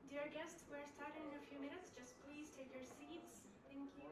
Dear guests, we're starting in a few minutes. Just please take your seats. Thank you.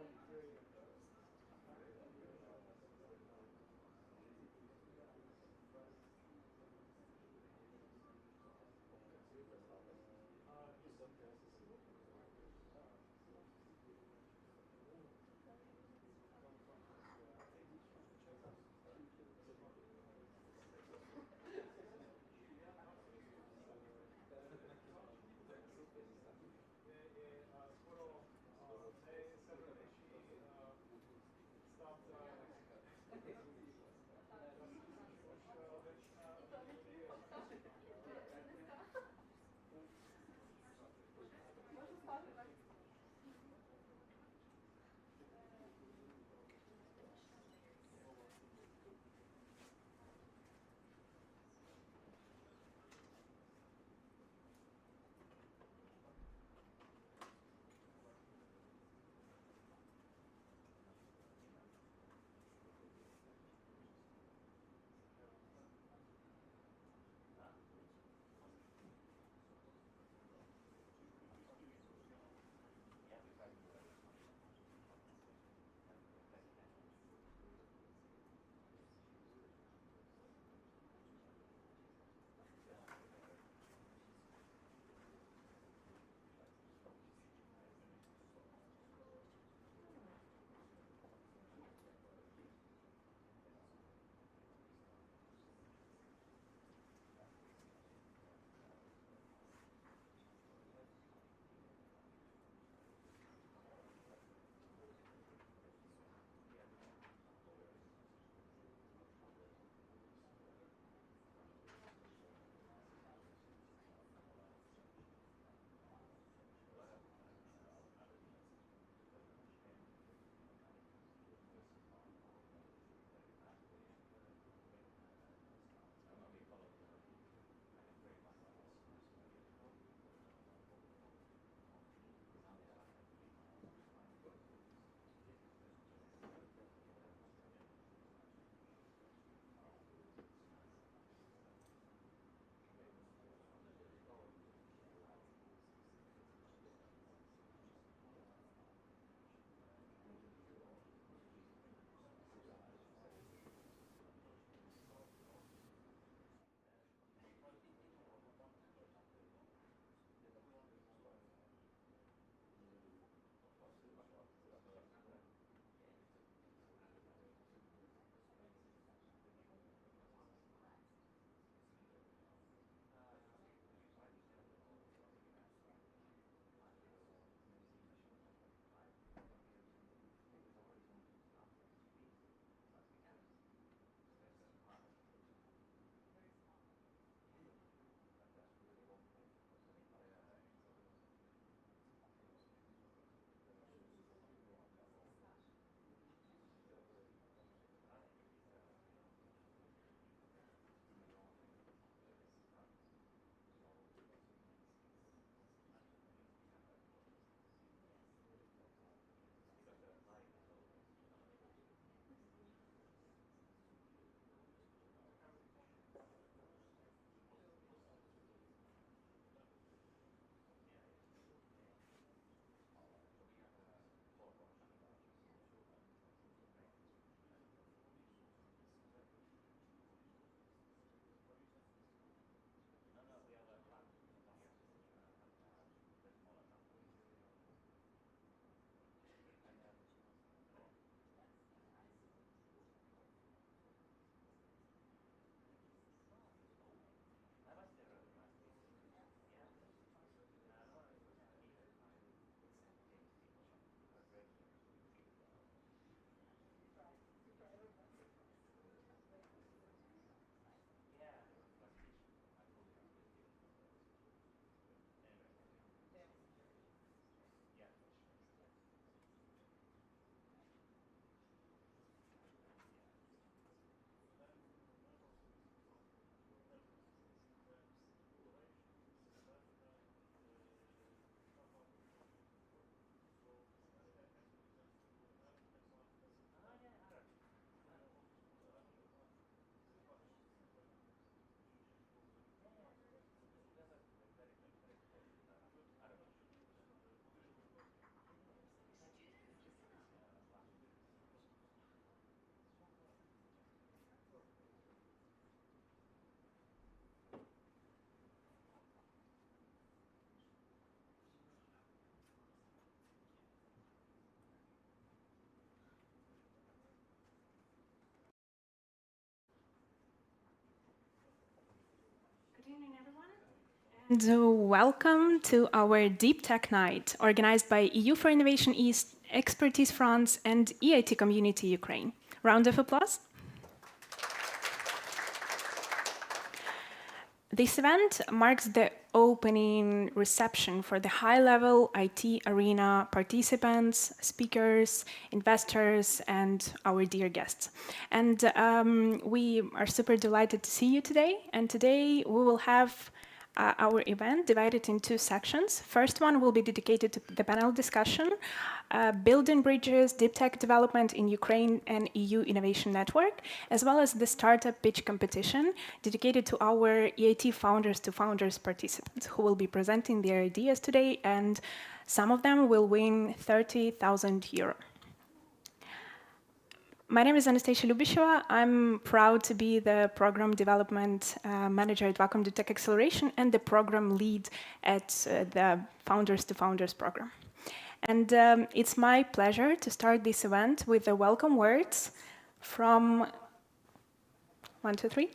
Welcome to our Deep Tech Night, organized by EU for Innovation East, Expertise France, and EIT Community Ukraine. Round of applause. This event marks the opening reception for the high-level IT arena participants, speakers, investors, and our dear guests. And we are super delighted to see you today. And today we will have our event divided in two sections. First one will be dedicated to the panel discussion, building bridges, deep tech development in Ukraine and EU Innovation Network, as well as the startup pitch competition dedicated to our EIT Founders2Founders participants who will be presenting their ideas today, and some of them will win 30,000 euro. My name is Anastasia Lubisheva. I'm proud to be the Program Development Manager at Wacom Tech Acceleration and the Program Lead at the Founders2Founders program. And it's my pleasure to start this event with the welcome words from 1, 2, 3.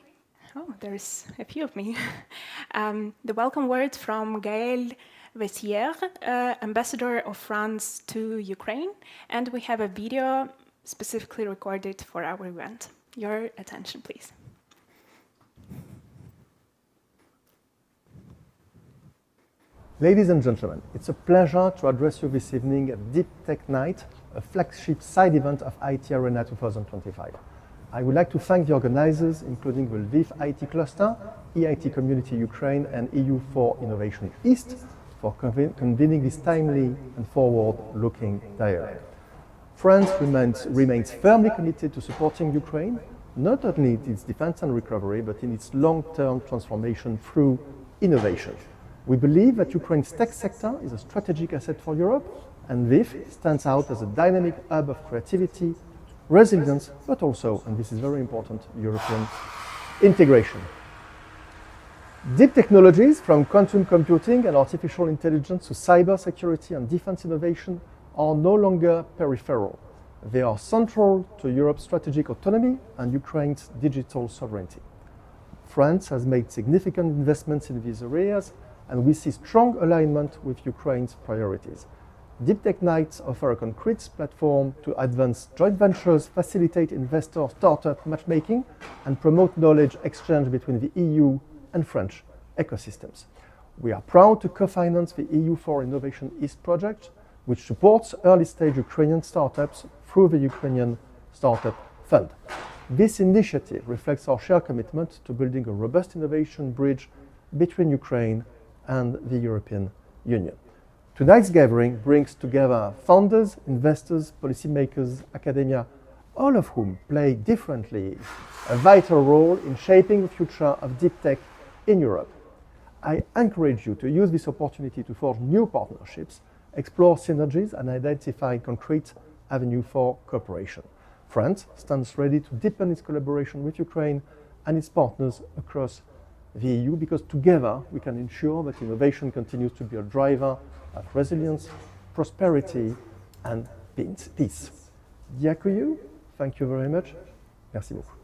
Oh, there's a few of me. The welcome words from Gaël Vessière, Ambassador of France to Ukraine. And we have a video specifically recorded for our event. Your attention, please. Ladies and gentlemen, it's a pleasure to address you this evening at Deep Tech Night, a flagship side event of EIT Arena 2025. I would like to thank the organizers, including the Lviv IT Cluster, EIT Community Ukraine, and EU for Innovation East, for convening this timely and forward-looking dialogue. France remains firmly committed to supporting Ukraine, not only in its defense and recovery, but in its long-term transformation through innovation. We believe that Ukraine's tech sector is a strategic asset for Europe, and Lviv stands out as a dynamic hub of creativity, resilience, but also, and this is very important, European integration. Deep technologies, from quantum computing and artificial intelligence to cybersecurity and defense innovation, are no longer peripheral. They are central to Europe's strategic autonomy and Ukraine's digital sovereignty. France has made significant investments in these areas, and we see strong alignment with Ukraine's priorities. Deep Tech Nights offer a concrete platform to advance joint ventures, facilitate investor startup matchmaking, and promote knowledge exchange between the EU and French ecosystems. We are proud to co-finance the EU for Innovation East project, which supports early-stage Ukrainian startups through the Ukrainian Startup Fund. This initiative reflects our shared commitment to building a robust innovation bridge between Ukraine and the European Union. Tonight's gathering brings together founders, investors, policymakers, academia, all of whom play differently a vital role in shaping the future of deep tech in Europe. I encourage you to use this opportunity to forge new partnerships, explore synergies, and identify concrete avenues for cooperation. France stands ready to deepen its collaboration with Ukraine and its partners across the EU, because together we can ensure that innovation continues to be a driver of resilience, prosperity, and peace. Dziękuję. Thank you very much. Merci beaucoup.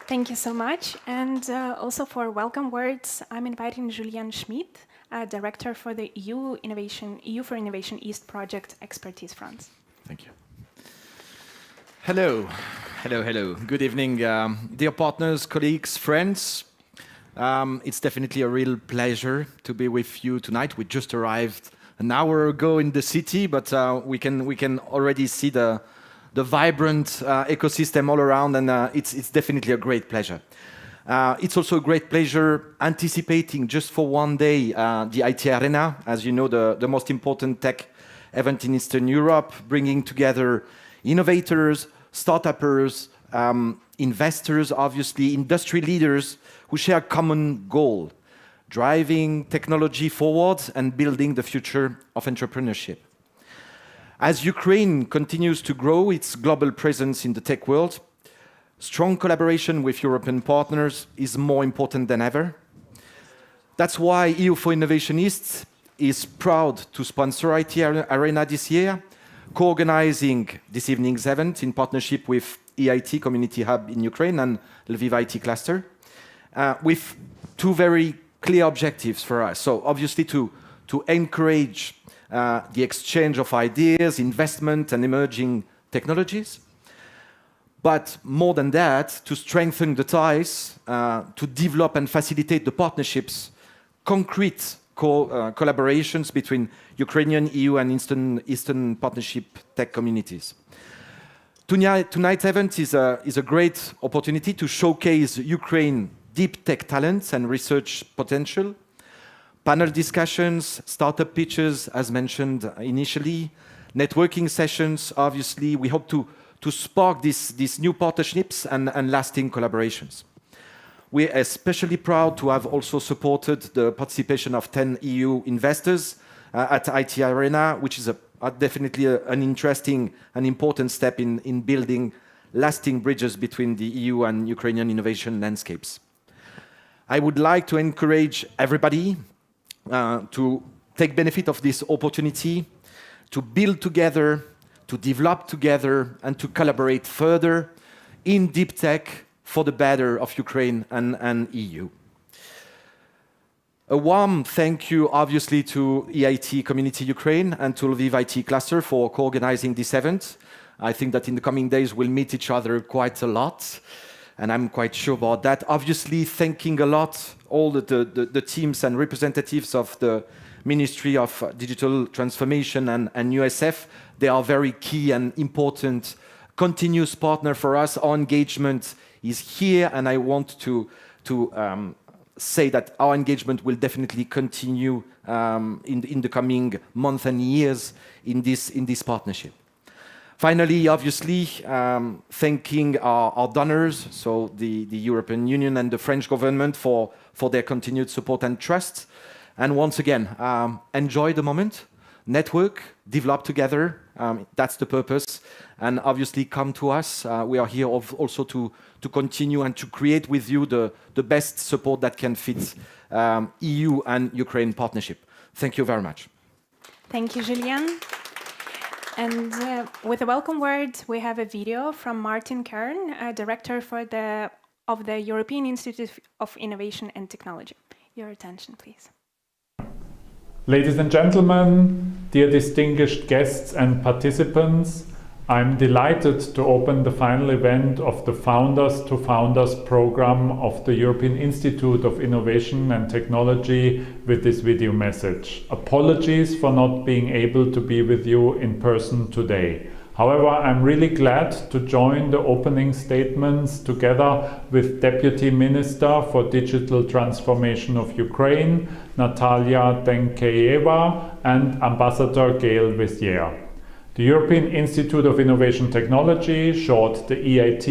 Thank you so much. And also for welcome words, I'm inviting Julian Schmidt, Director for the EU for Innovation East project, Expertise France. Thank you. Hello. Good evening, dear partners, colleagues, friends. It's definitely a real pleasure to be with you tonight. We just arrived an hour ago in the city, but we can already see the vibrant ecosystem all around, and it's definitely a great pleasure. It's also a great pleasure anticipating just for one day the IT Arena, as you know, the most important tech event in Eastern Europe, bringing together innovators, startuppers, investors, obviously, industry leaders who share a common goal, driving technology forward and building the future of entrepreneurship. As Ukraine continues to grow its global presence in the tech world, strong collaboration with European partners is more important than ever. That's why EU for Innovation East is proud to sponsor IT Arena this year, co-organizing this evening's event in partnership with EIT Community Hub in Ukraine and Lviv IT Cluster, with two very clear objectives for us. So obviously to encourage the exchange of ideas, investment, and emerging technologies. But more than that, to strengthen the ties, to develop and facilitate the partnerships, concrete collaborations between Ukrainian, EU, and Eastern Partnership tech communities. Tonight's event is a great opportunity to showcase Ukraine's deep tech talents and research potential. Panel discussions, startup pitches, as mentioned initially, networking sessions, obviously. We hope to spark these new partnerships and lasting collaborations. We're especially proud to have also supported the participation of 10 EU investors at IT Arena, which is definitely an interesting and important step in building lasting bridges between the EU and Ukrainian innovation landscapes. I would like to encourage everybody to take benefit of this opportunity, to build together, to develop together, and to collaborate further in deep tech for the better of Ukraine and EU. A warm thank you, obviously, to EIT Community Ukraine and to Lviv IT Cluster for co-organizing this event. I think that in the coming days we'll meet each other quite a lot, and I'm quite sure about that. Obviously, thanking a lot all the teams and representatives of the Ministry of Digital Transformation and USF. They are very key and important continuous partner for us. Our engagement is here, and I want to say that our engagement will definitely continue in the coming months and years in this partnership. Finally, obviously, thanking our donors, so the European Union and the French government for their continued support and trust. And once again, enjoy the moment, network, develop together. That's the purpose. And obviously, come to us. We are here also to continue and to create with you the best support that can fit EU and Ukraine partnership. Thank you very much. Thank you, Julien. And with a welcome word, we have a video from Martin Kern, director of the European Institute of Innovation and Technology. Your attention, please. Ladies and gentlemen, dear distinguished guests and participants, I'm delighted to open the final event of the Founders2Founders program of the European Institute of Innovation and Technology with this video message. Apologies for not being able to be with you in person today. However, I'm really glad to join the opening statements together with Deputy Minister for Digital Transformation of Ukraine, Natalia Denkeyeva, and Ambassador Gail Vizier. The European Institute of Innovation Technology, short the EIT,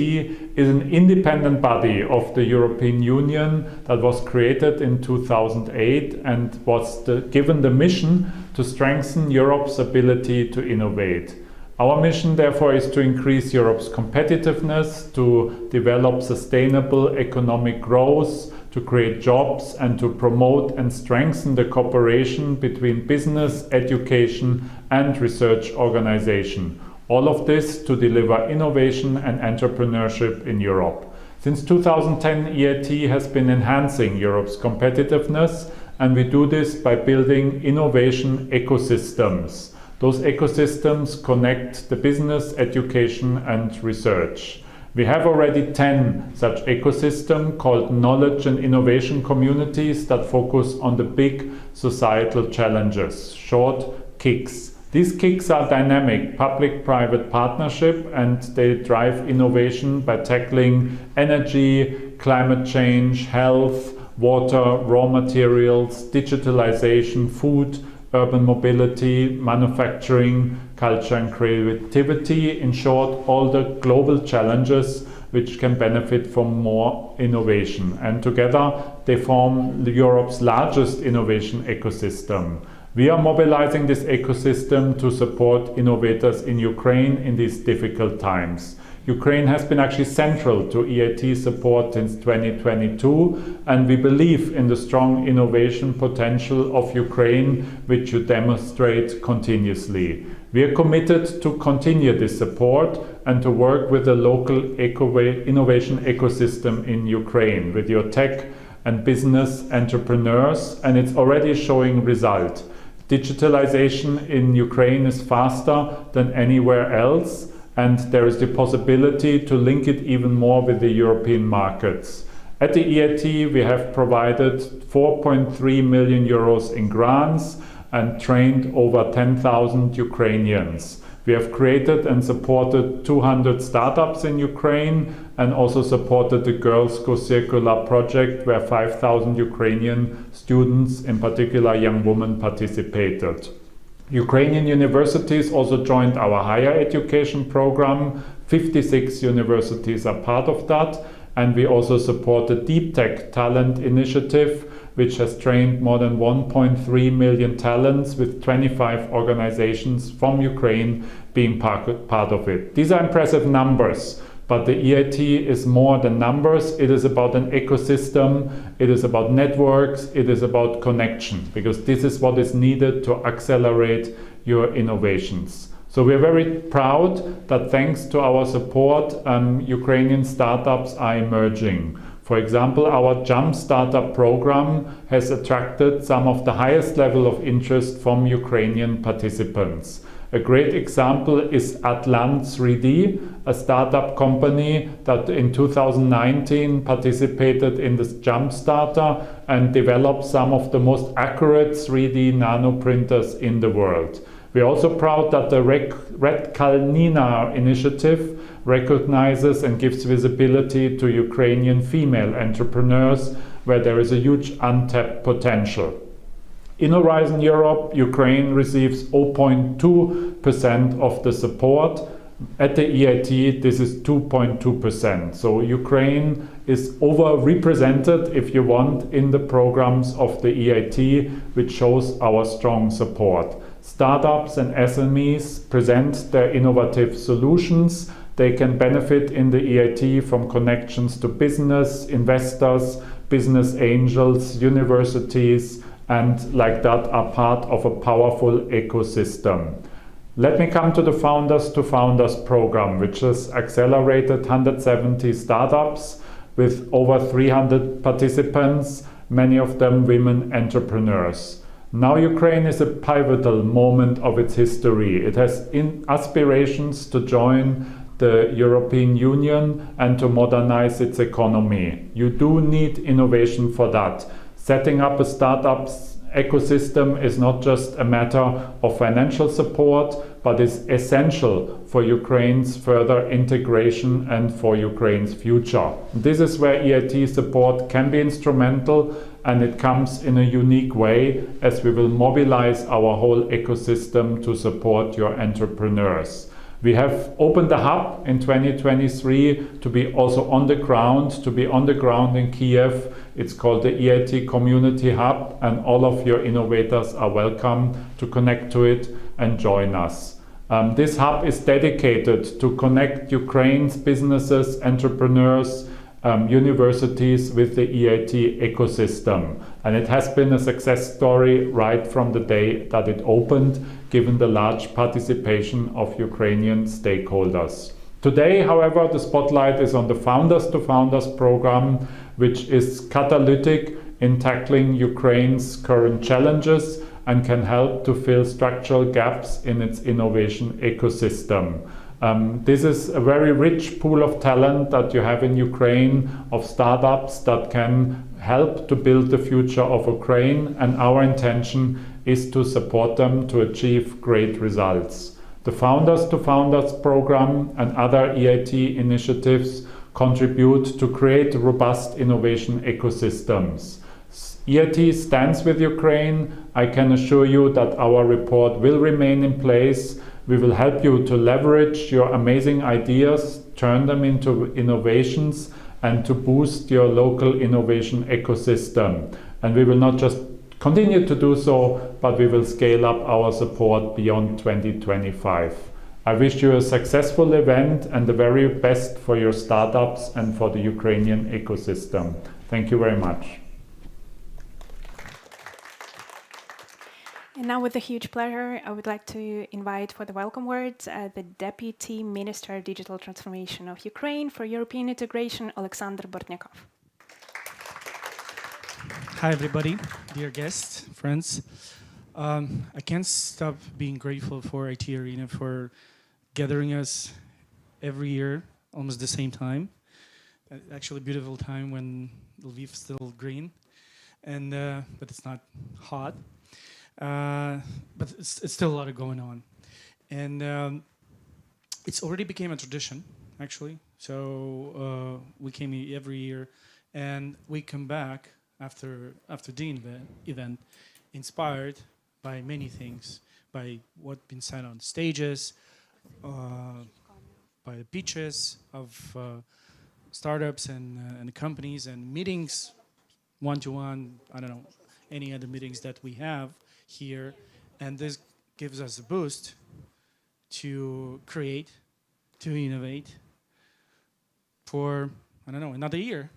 is an independent body of the European Union that was created in 2008 and was given the mission to strengthen Europe's ability to innovate. Our mission, therefore, is to increase Europe's competitiveness, to develop sustainable economic growth, to create jobs, and to promote and strengthen the cooperation between business, education, and research organization. All of this to deliver innovation and entrepreneurship in Europe. Since 2010, EIT has been enhancing Europe's competitiveness, and we do this by building innovation ecosystems. Those ecosystems connect the business, education, and research. We have already 10 such ecosystems called knowledge and innovation communities that focus on the big societal challenges, short KICs. These KICs are dynamic public-private partnership, and they drive innovation by tackling energy, climate change, health, water, raw materials, digitalization, food, urban mobility, manufacturing, culture and creativity. In short, all the global challenges which can benefit from more innovation. And together they form Europe's largest innovation ecosystem. We are mobilizing this ecosystem to support innovators in Ukraine in these difficult times. Ukraine has been actually central to EIT support since 2022, and we believe in the strong innovation potential of Ukraine, which you demonstrate continuously. We are committed to continue this support and to work with the local innovation ecosystem in Ukraine, with your tech and business entrepreneurs, and it's already showing result. Digitalization in Ukraine is faster than anywhere else, and there is the possibility to link it even more with the European markets. At the EIT, we have provided 4.3 million euros in grants and trained over 10,000 Ukrainians. We have created and supported 200 startups in Ukraine and also supported the Girls Go Circular project where 5,000 Ukrainian students, in particular young women, participated. Ukrainian universities also joined our higher education program. 56 universities are part of that. And we also support the Deep Tech Talent Initiative, which has trained more than 1.3 million talents with 25 organizations from Ukraine being part of it. These are impressive numbers, but the EIT is more than numbers. It is about an ecosystem, it is about networks, it is about connection, because this is what is needed to accelerate your innovations. So we're very proud that thanks to our support, Ukrainian startups are emerging. For example, our Jump Startup program has attracted some of the highest level of interest from Ukrainian participants. A great example is Atlant 3D, a startup company that in 2019 participated in this Jump Starter and developed some of the most accurate 3D nano printers in the world. We're also proud that the Red Kalnina initiative recognizes and gives visibility to Ukrainian female entrepreneurs where there is a huge untapped potential. In Horizon Europe, Ukraine receives 0.2% of the support. At the EIT, this is 2.2%. So Ukraine is overrepresented, if you want, in the programs of the EIT, which shows our strong support. Startups and SMEs present their innovative solutions. They can benefit in the EIT from connections to business, investors, business angels, universities, and like that are part of a powerful ecosystem. Let me come to the Founders2Founders program, which has accelerated 170 startups with over 300 participants, many of them women entrepreneurs. Now Ukraine is a pivotal moment of its history. It has aspirations to join the European Union and to modernize its economy. You do need innovation for that. Setting up a startups ecosystem is not just a matter of financial support, but is essential for Ukraine's further integration and for Ukraine's future. This is where EIT support can be instrumental, and it comes in a unique way as we will mobilize our whole ecosystem to support your entrepreneurs. We have opened the hub in 2023 to be also on the ground, in Kiev. It's called the EIT Community Hub, and all of your innovators are welcome to connect to it and join us. This hub is dedicated to connect Ukraine's businesses, entrepreneurs, universities with the EIT ecosystem. And it has been a success story right from the day that it opened, given the large participation of Ukrainian stakeholders. Today, however, the spotlight is on the Founders2Founders program, which is catalytic in tackling Ukraine's current challenges and can help to fill structural gaps in its innovation ecosystem. This is a very rich pool of talent that you have in Ukraine, of startups that can help to build the future of Ukraine, and our intention is to support them to achieve great results. The Founders2Founders program and other EIT initiatives contribute to create robust innovation ecosystems. EIT stands with Ukraine. I can assure you that our report will remain in place. We will help you to leverage your amazing ideas, turn them into innovations, and to boost your local innovation ecosystem. And we will not just continue to do so, but we will scale up our support beyond 2025. I wish you a successful event and the very best for your startups and for the Ukrainian ecosystem. Thank you very much. And now, with a huge pleasure, I would like to invite for the welcome words the Deputy Minister of Digital Transformation of Ukraine for European Integration, Alexander Bortnyakov. Hi, everybody, dear guests, friends. I can't stop being grateful for IT Arena for gathering us every year, almost the same time. Actually, beautiful time when Lviv's still green, and but it's not hot. But it's still a lot of going on, and it's already became a tradition, actually. So we came here every year, and we come back after the event, inspired by many things, by what's been said on stages, by the pitches of startups and companies and meetings, one-to-one, I don't know, any other meetings that we have here. And this gives us a boost to create, to innovate for, I don't know, another year.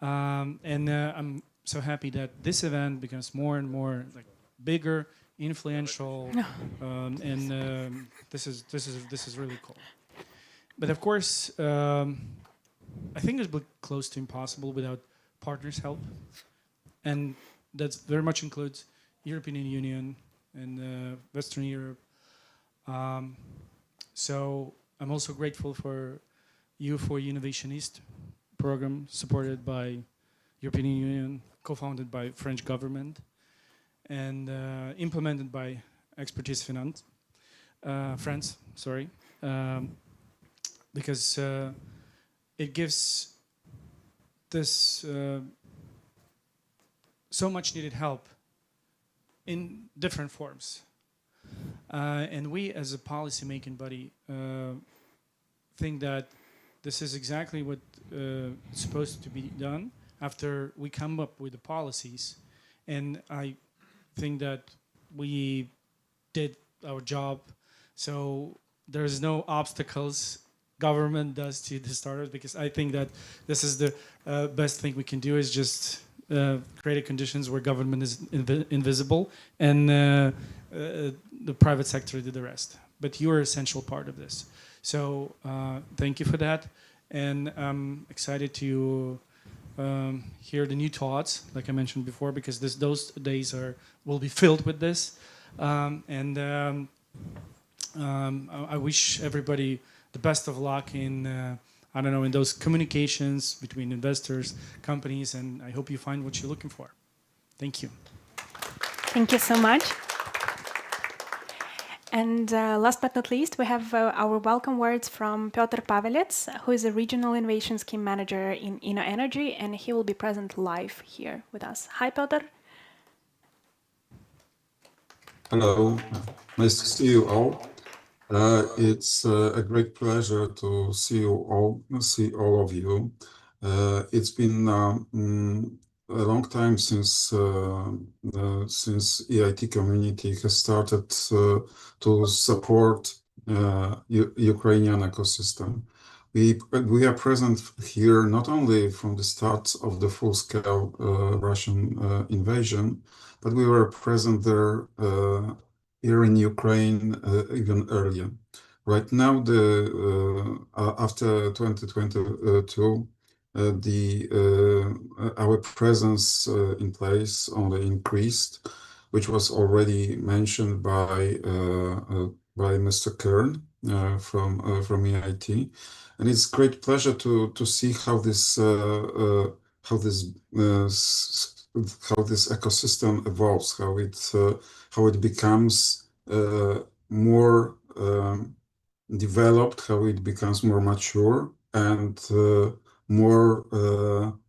I'm so happy that this event becomes more and more like bigger, influential, and this is really cool. But of course, I think it's close to impossible without partners' help, and that very much includes European Union and Western Europe. So I'm also grateful for you for Innovation East program supported by European Union, co-founded by French government, and implemented by Expertise Finance, France, sorry, because it gives this so much needed help in different forms. And we as a policy-making body think that this is exactly what is supposed to be done after we come up with the policies. And I think that we did our job. So there's no obstacles government does to the startups, because I think that this is the best thing we can do, is just create conditions where government is invisible and the private sector did the rest. But you're an essential part of this. So thank you for that. And I'm excited to hear the new thoughts, like I mentioned before, because those days will be filled with this. I wish everybody the best of luck in, I don't know, in those communications between investors, companies, and I hope you find what you're looking for. Thank you. Thank you so much. And last but not least, we have our welcome words from Piotr Pavelets, who is a Regional Innovation Scheme Manager in InnoEnergy, and he will be present live here with us. Hi, Piotr. Hello, nice to see you all. It's a great pleasure to see all of you. It's been a long time since EIT community has started to support Ukrainian ecosystem. We are present here not only from the start of the full-scale Russian invasion, but we were present there here in Ukraine even earlier. Right now, after 2022, our presence in place only increased, which was already mentioned by Mr. Kern from EIT, and it's great pleasure to see how this ecosystem evolves, how it becomes more developed, how it becomes more mature and more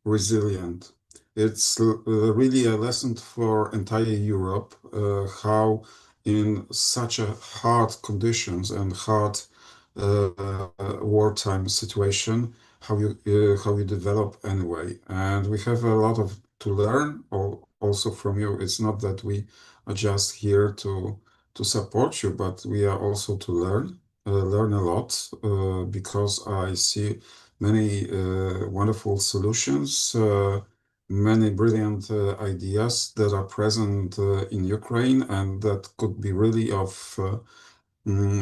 resilient. It's really a lesson for entire Europe, how in such a hard conditions and hard wartime situation, how you develop anyway. And we have a lot to learn also from you. It's not that we are just here to support you, but we are also to learn a lot, because I see many wonderful solutions, many brilliant ideas that are present in Ukraine and that could be really of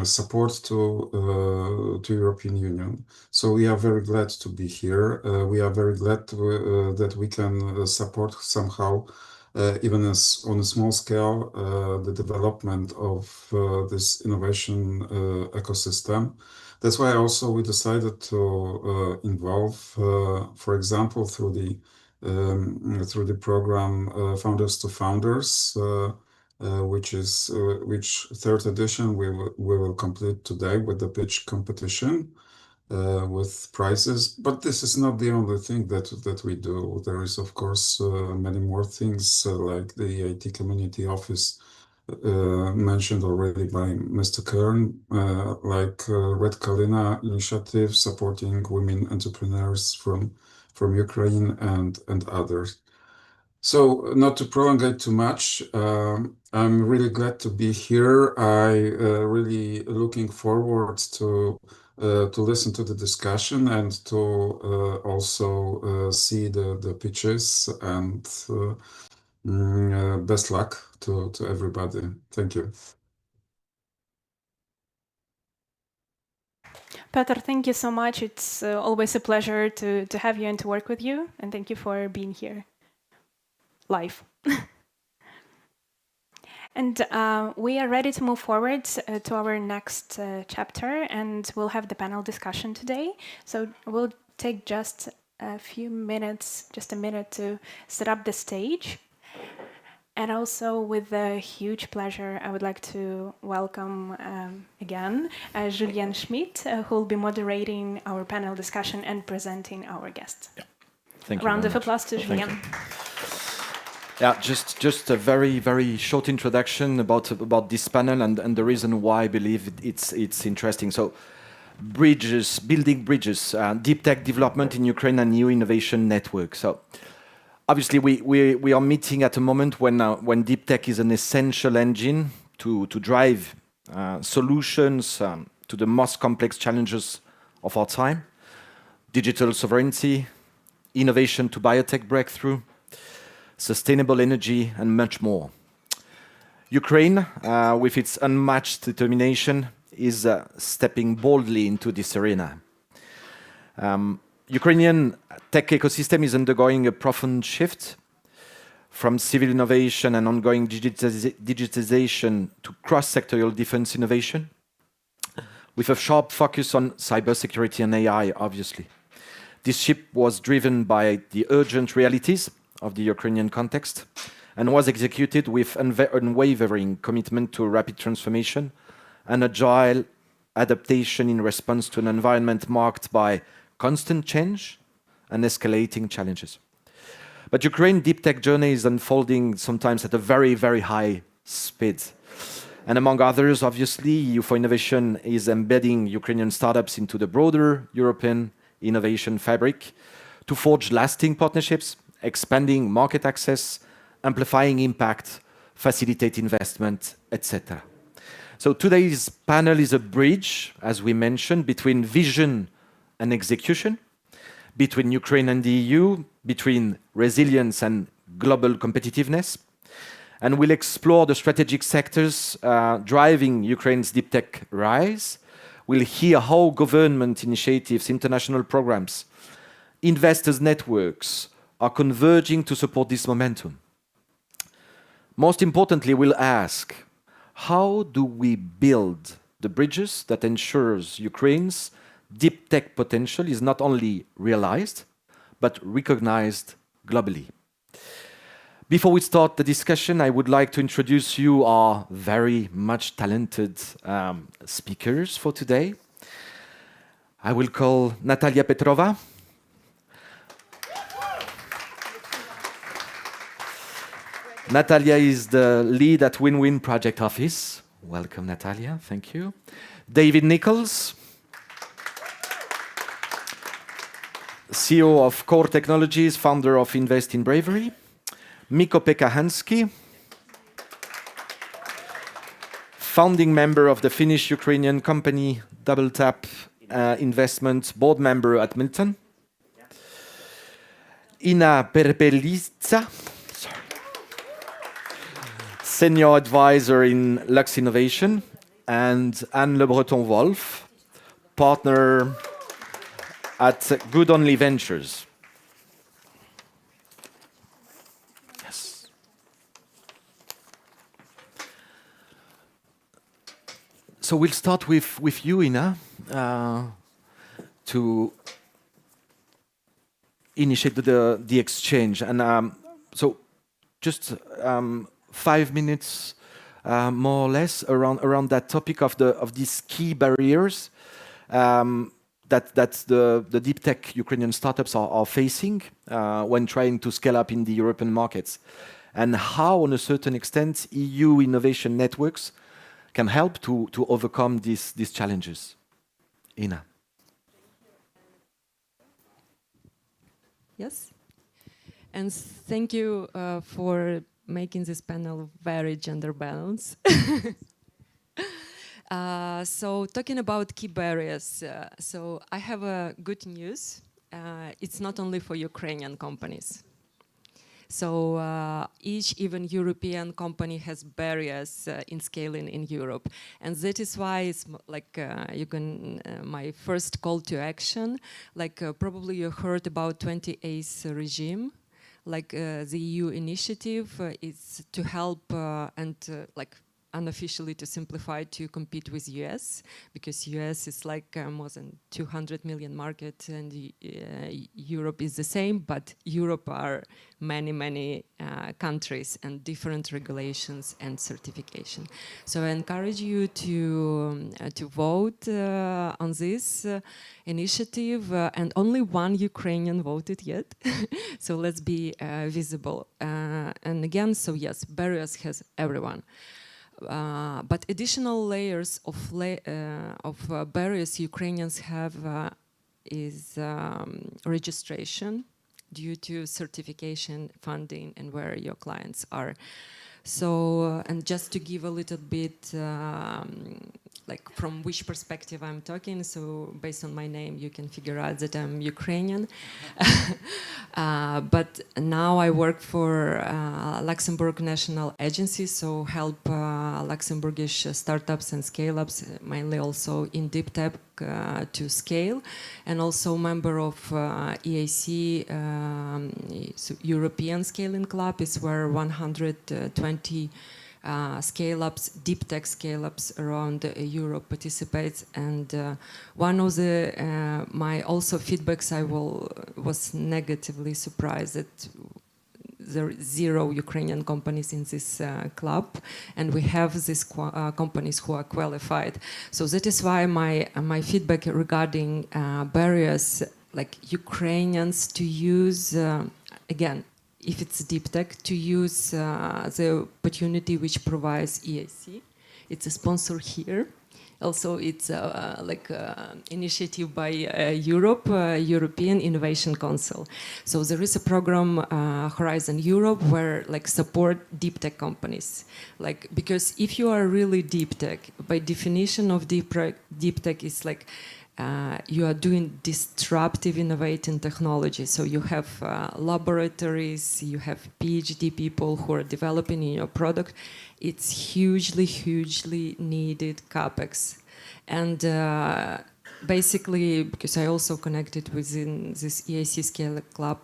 support to European Union. So we are very glad to be here. We are very glad that we can support somehow, even as on a small scale, the development of this innovation ecosystem. That's why also we decided to involve, for example, through the program Founders2Founders. Which third edition we will complete today with the pitch competition with prizes. But this is not the only thing that we do. There is, of course, many more things like the EIT Community Office mentioned already by Mr. Kern, like Red Kalina initiative supporting women entrepreneurs from Ukraine and others. So not to prolong it too much, I'm really glad to be here. I really looking forward to listen to the discussion and to also see the pitches, and best luck to everybody. Thank you. Peter, thank you so much. It's always a pleasure to have you and to work with you. And thank you for being here live. And we are ready to move forward to our next chapter, and we'll have the panel discussion today. So we'll take just a few minutes, just a minute to set up the stage. And also, with a huge pleasure, I would like to welcome again Julien Schmidt, who will be moderating our panel discussion and presenting our guests. Yeah. Thank you. Round of applause to Julien. Yeah, just a very, very short introduction about this panel and the reason why I believe it's interesting. So, building bridges, deep tech development in Ukraine and new innovation network. So, obviously, we are meeting at a moment when deep tech is an essential engine to drive solutions to the most complex challenges of our time: digital sovereignty, innovation to biotech breakthrough, sustainable energy, and much more. Ukraine, with its unmatched determination, is stepping boldly into this arena. Ukrainian tech ecosystem is undergoing a profound shift from civil innovation and ongoing digitization to cross-sectorial defense innovation, with a sharp focus on cybersecurity and AI, obviously. This shift was driven by the urgent realities of the Ukrainian context and was executed with unwavering commitment to rapid transformation and agile adaptation in response to an environment marked by constant change and escalating challenges. But Ukraine's deep tech journey is unfolding sometimes at a very, very high speed. And among others, obviously, EU for Innovation is embedding Ukrainian startups into the broader European innovation fabric to forge lasting partnerships, expanding market access, amplifying impact, facilitate investment, etc. So today's panel is a bridge, as we mentioned, between vision and execution, between Ukraine and the EU, between resilience and global competitiveness. And we'll explore the strategic sectors driving Ukraine's deep tech rise. We'll hear how government initiatives, international programs, investors' networks are converging to support this momentum. Most importantly, we'll ask, how do we build the bridges that ensures Ukraine's deep tech potential is not only realized, but recognized globally? Before we start the discussion, I would like to introduce you our very much talented speakers for today. I will call Natalia Petrova. Natalia is the lead at Win-Win Project Office. Welcome, Natalia. Thank you. David Nichols, CEO of Core Technologies, founder of Invest in Bravery. Mikko-Pekka Hansky, founding member of the Finnish-Ukrainian company Double Tap Investment, board member at Milton. Ina Perpelitsa, senior advisor in Lux Innovation. and Anne Le Breton-Wolf, partner at Good Only Ventures. Yes. So we'll start with you, Ina, to initiate the exchange. And so just 5 minutes, more or less, around that topic of these key barriers that the deep tech Ukrainian startups are facing when trying to scale up in the European markets, and how, on a certain extent, EU innovation networks can help to overcome these challenges. Ina. Yes. And thank you for making this panel very gender balanced. So talking about key barriers, so I have good news. It's not only for Ukrainian companies. So each even European company has barriers in scaling in Europe. And that is why it's like my first call to action, like probably you heard about 28th regime. Like the EU initiative is to help and like unofficially to simplify to compete with US, because US is like more than 200 million market, and Europe is the same, but Europe are many countries and different regulations and certification. So I encourage you to vote on this initiative, and only one Ukrainian voted yet. So let's be visible. And again, so yes, barriers has everyone. But additional layers of barriers Ukrainians have is registration due to certification, funding, and where your clients are. So, and just to give a little bit, like from which perspective I'm talking, so based on my name, you can figure out that I'm Ukrainian. But now I work for Luxembourg National Agency, so help Luxembourgish startups and scale-ups, mainly also in deep tech to scale, and also member of EIC so European Scaling Club, is where 120 scale-ups, deep tech scale-ups around Europe participates. And one of the my also feedbacks was negatively surprised that there are 0 Ukrainian companies in this club, and we have these companies who are qualified. So that is why my feedback regarding barriers, like Ukrainians to use again, if it's deep tech, to use the opportunity which provides EIC. It's a sponsor here. Also, it's like initiative by European Innovation Council. So there is a program, Horizon Europe, where like support deep tech companies. Like, because if you are really deep tech, by definition of deep tech is like you are doing disruptive, innovating technology. So you have laboratories, you have PhD people who are developing in your product. It's hugely needed CapEx. And basically, because I also connected within this EIC Scale Club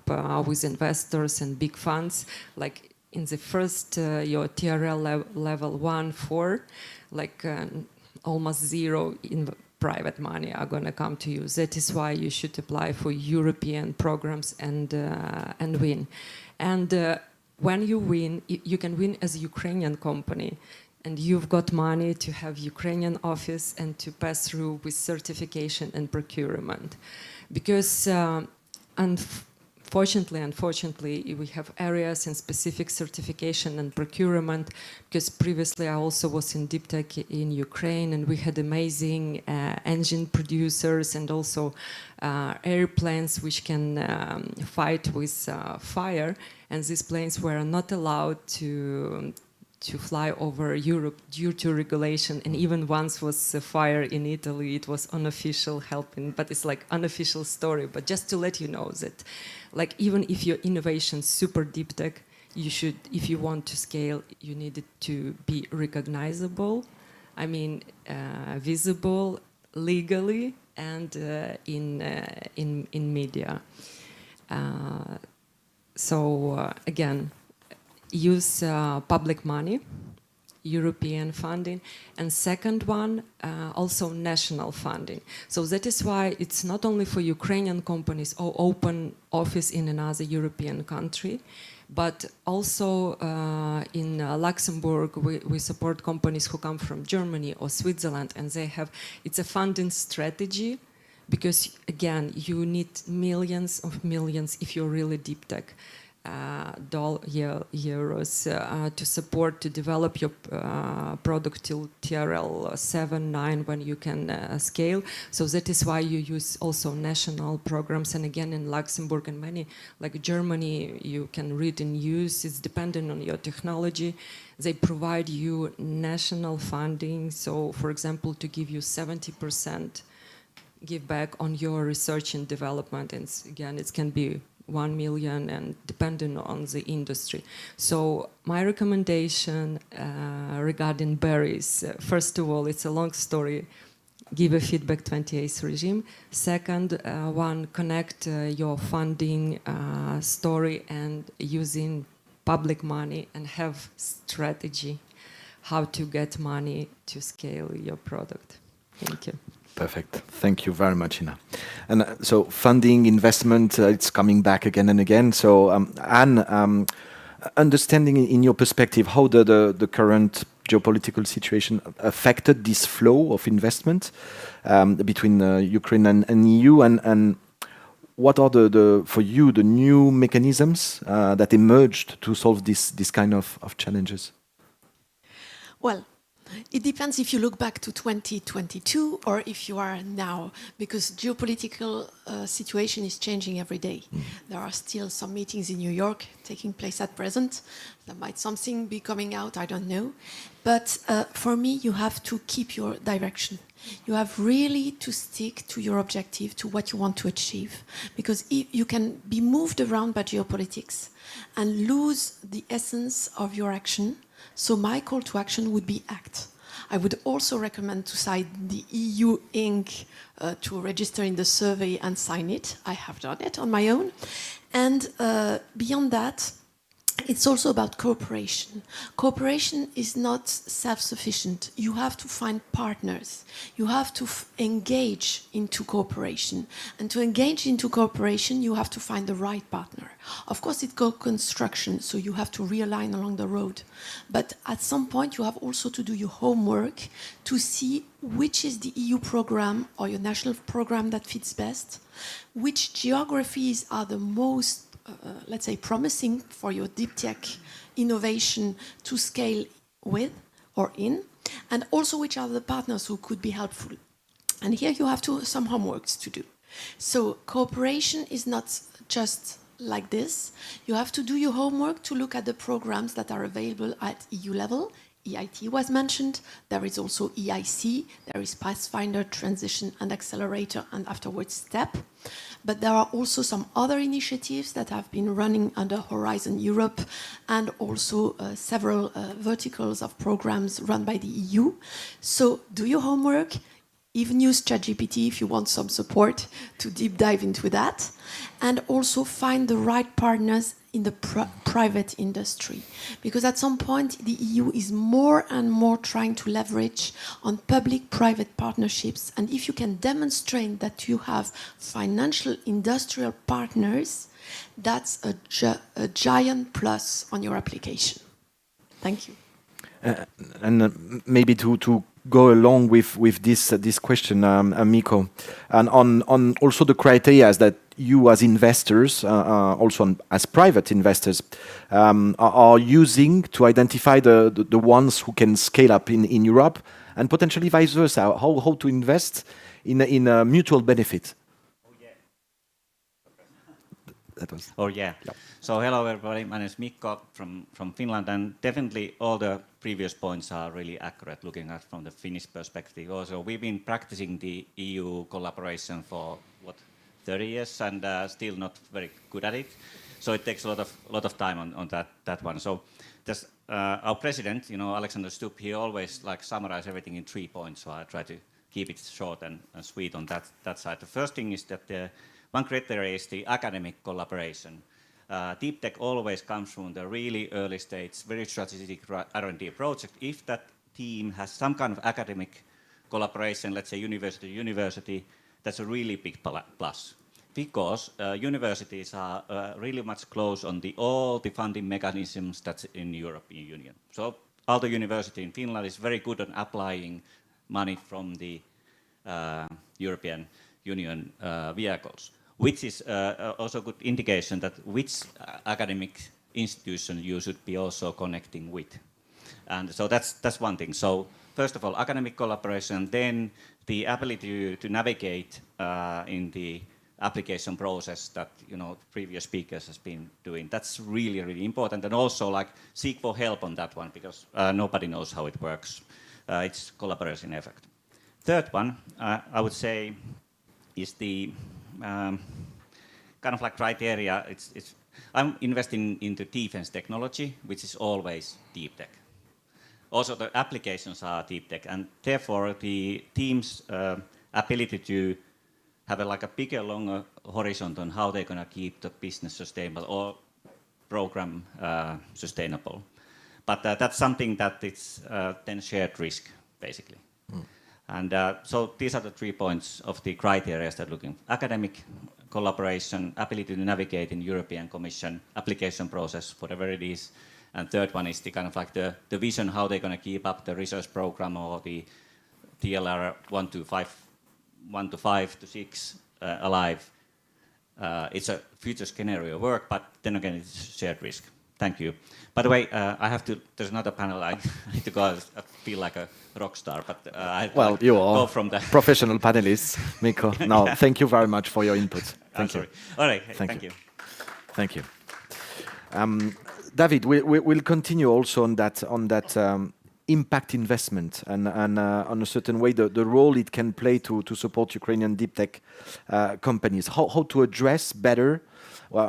with investors and big funds, like in the first, your TRL level 1, 4, like almost 0 in private money are going to come to you. That is why you should apply for European programs and win. And when you win, you can win as a Ukrainian company, and you've got money to have Ukrainian office and to pass through with certification and procurement. Because unfortunately, we have areas in specific certification and procurement, because previously I also was in deep tech in Ukraine, and we had amazing engine producers and also airplanes which can fight with fire, and these planes were not allowed to fly over Europe due to regulation. And even once was a fire in Italy, it was unofficial helping, but it's like unofficial story. But just to let you know that, like, even if your innovation super deep tech, you should, if you want to scale, you need it to be recognizable I mean, visible legally and in media. Again, use public money, European funding, and second one, also national funding. So that is why it's not only for Ukrainian companies or open office in another European country, but also in Luxembourg, we support companies who come from Germany or Switzerland, and it's a funding strategy, because again, you need millions of millions if you're really deep tech. Euros to support, to develop your product till TRL 7, 9 when you can scale. So that is why you use also national programs. And again, in Luxembourg and many, like Germany, you can read and use, it's dependent on your technology. They provide you national funding. So for example, to give you 70% give back on your research and development. And again, it can be 1 million and depending on the industry. So my recommendation regarding berries, first of all, it's a long story. Give a feedback 28th regime. Second one, connect your funding story and using public money and have strategy how to get money to scale your product. Thank you. Perfect. Thank you very much, Ina. And so funding, investment, it's coming back again and again. So Anne, understanding in your perspective how the current geopolitical situation affected this flow of investment between Ukraine and EU, and what are for you the new mechanisms that emerged to solve this kind of challenges? Well, it depends if you look back to 2022 or if you are now, because geopolitical situation is changing every day. There are still some meetings in New York taking place at present. There might something be coming out, I don't know. But for me, you have to keep your direction. You have really to stick to your objective, to what you want to achieve. Because you can be moved around by geopolitics and lose the essence of your action. So my call to action would be act. I would also recommend to sign the EU Inc. To register in the survey and sign it. I have done it on my own. And beyond that, it's also about cooperation. Cooperation is not self-sufficient. You have to find partners. You have to engage into cooperation. And to engage into cooperation, you have to find the right partner. Of course, it's co-construction, so you have to realign along the road. But at some point, you have also to do your homework to see which is the EU program or your national program that fits best, which geographies are the most let's say, promising for your deep tech innovation to scale with or in, and also which are the partners who could be helpful. And here you have some homeworks to do. So cooperation is not just like this. You have to do your homework to look at the programs that are available at EU level. EIT was mentioned. There is also EIC. There is Pathfinder, Transition and Accelerator, and afterwards STEP. But there are also some other initiatives that have been running under Horizon Europe, and also several verticals of programs run by the EU. So do your homework. Even use ChatGPT if you want some support to deep dive into that. And also find the right partners in the private industry. Because at some point, the EU is more and more trying to leverage on public-private partnerships. And if you can demonstrate that you have financial industrial partners, that's a giant plus on your application. Thank you. And maybe to go along with this question, Mikko, and on also the criteria that you as investors, also as private investors, are using to identify the ones who can scale up in Europe, and potentially vice versa, how to invest in a mutual benefit. Yeah. So hello everybody, my name is Mikko from Finland, and definitely all the previous points are really accurate looking at from the Finnish perspective. Also, we've been practicing the EU collaboration for 30 years and still not very good at it. So it takes a lot of time on that one. So just our president, Alexander Stubb, he always summarize everything in 3 points. So I try to keep it short and sweet on that side. The first thing is that one criteria is the academic collaboration. Deep tech always comes from the really early stage, very strategic R&D project. If that team has some kind of academic collaboration, let's say university to university, that's a really big plus. Because universities are really much close on all the funding mechanisms that's in the European Union. So Aalto University in Finland is very good at applying money from the European Union vehicles, which is also a good indication that which academic institution you should be also connecting with. And so that's one thing. So first of all, academic collaboration, then the ability to navigate in the application process that previous speakers has been doing. That's really, really important. And also seek for help on that one, because nobody knows how it works. It's collaboration effect. Third one, I would say, is the kind of criteria. I'm investing into defense technology, which is always deep tech. Also, the applications are deep tech, and therefore the team's ability to have a bigger, longer horizon on how they're going to keep the business sustainable or program sustainable. But that's something that it's then shared risk, basically. And so these are the 3 points of the criteria that looking: academic collaboration, ability to navigate in European Commission, application process, whatever it is. And third one is the kind of the vision, how they're going to keep up the research program or the TLR 1 to 5 to 6 alive. It's a future scenario work, but then again, it's shared risk. Thank you. By the way, there's another panel. I need to go. I feel like a rock star, but you are go from the professional panelists, Mikko. No, thank you very much for your input. Thank you. All right, thank you. Thank you. David, we'll continue also on that impact investment and on a certain way the role it can play to support Ukrainian deep tech companies. How to address better.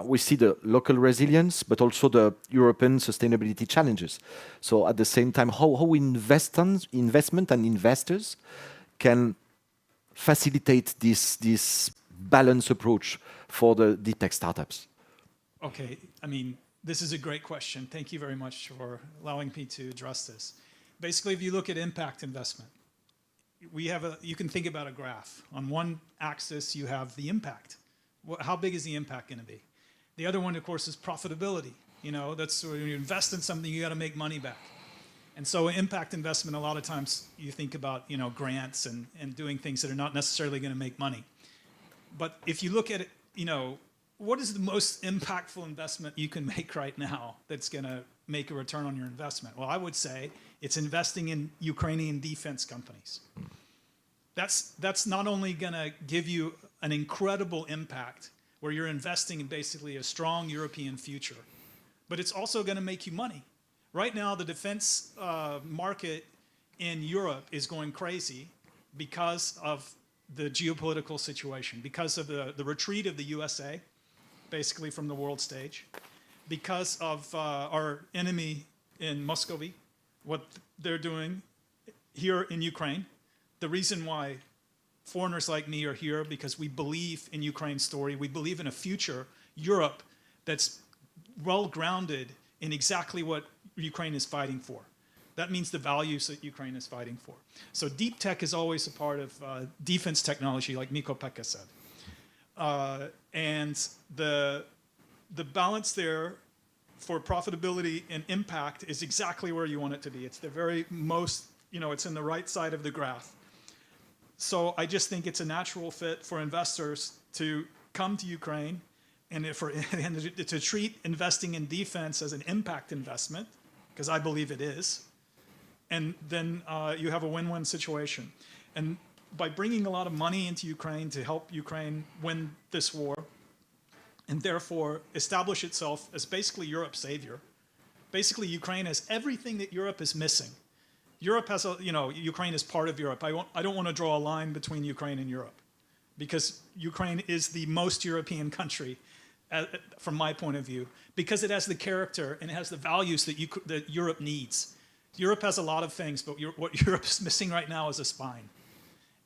We see the local resilience, but also the European sustainability challenges. So at the same time, how investment and investors can facilitate this balanced approach for the deep tech startups? Okay, I mean, this is a great question. Thank you very much for allowing me to address this. Basically, if you look at impact investment, you can think about a graph. On one axis, you have the impact. How big is the impact going to be? The other one, of course, is profitability. That's when you invest in something, you got to make money back. And so impact investment, a lot of times you think about, grants and doing things that are not necessarily going to make money. But if you look at it, what is the most impactful investment you can make right now that's going to make a return on your investment? Well, I would say it's investing in Ukrainian defense companies. That's not only going to give you an incredible impact where you're investing in basically a strong European future, but it's also going to make you money. Right now, the defense market in Europe is going crazy because of the geopolitical situation, because of the retreat of the USA, basically from the world stage, because of our enemy in Muscovy, what they're doing here in Ukraine. The reason why foreigners like me are here, because we believe in Ukraine's story. We believe in a future Europe that's well-grounded in exactly what Ukraine is fighting for. That means the values that Ukraine is fighting for. So deep tech is always a part of defense technology, like Mikko-Pekka said. And the balance there for profitability and impact is exactly where you want it to be. It's the very most, it's in the right side of the graph. So I just think it's a natural fit for investors to come to Ukraine and to treat investing in defense as an impact investment, because I believe it is. And then you have a win-win situation. And by bringing a lot of money into Ukraine to help Ukraine win this war, and therefore establish itself as basically Europe's savior. Basically, Ukraine has everything that Europe is missing. Europe has Ukraine is part of Europe. I don't want to draw a line between Ukraine and Europe, because Ukraine is the most European country from my point of view, because it has the character and it has the values that Europe needs. Europe has a lot of things, but what Europe is missing right now is a spine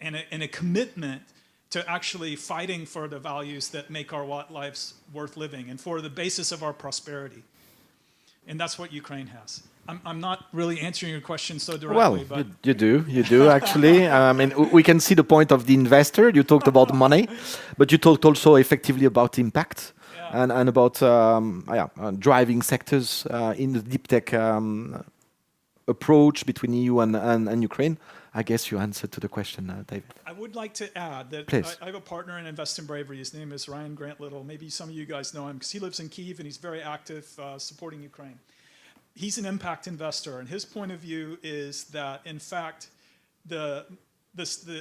and a commitment to actually fighting for the values that make our lives worth living and for the basis of our prosperity. And that's what Ukraine has. I'm not really answering your question so directly, Well, but you do actually. I mean, we can see the point of the investor. You talked about money, but you talked also effectively about impact and about driving sectors in the deep tech approach between EU and Ukraine. I guess you answered to the question, David. I would like to add that I have a partner in Invest in Bravery. His name is Ryan Grant Little. Maybe some of you guys know him because he lives in Kyiv and he's very active supporting Ukraine. He's an impact investor, and his point of view is that, in fact, the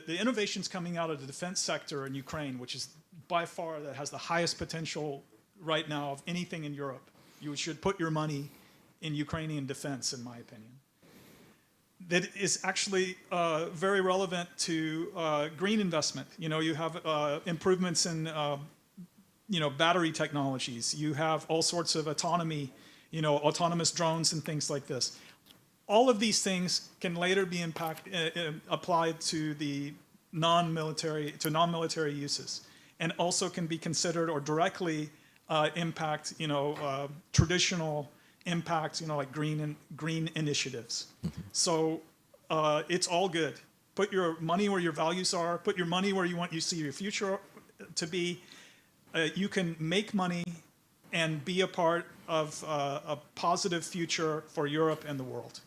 innovations coming out of the defense sector in Ukraine, which is by far that has the highest potential right now of anything in Europe. You should put your money in Ukrainian defense, in my opinion. That is actually very relevant to green investment. You know, you have improvements in battery technologies. You have all sorts of autonomy, autonomous drones and things like this. All of these things can later be applied to the non-military uses, and also can be considered or directly impact, traditional impact, like green initiatives. So it's all good. Put your money where your values are. Put your money where you see your future to be. You can make money and be a part of a positive future for Europe and the world.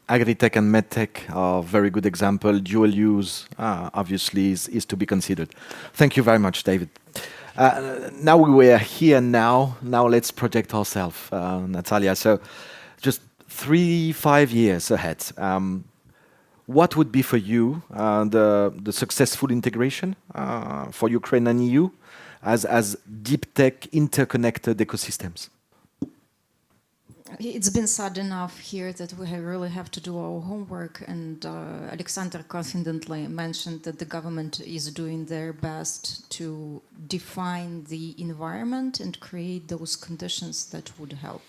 Agri-tech and medtech are a very good example. Dual use, obviously, is to be considered. Thank you very much, David. Now we are here now. Now let's project ourselves, Natalia. So just 3-5 years ahead, what would be for you the successful integration for Ukraine and EU as deep tech interconnected ecosystems? It's been sad enough here that we really have to do our homework, and Alexander confidently mentioned that the government is doing their best to define the environment and create those conditions that would help.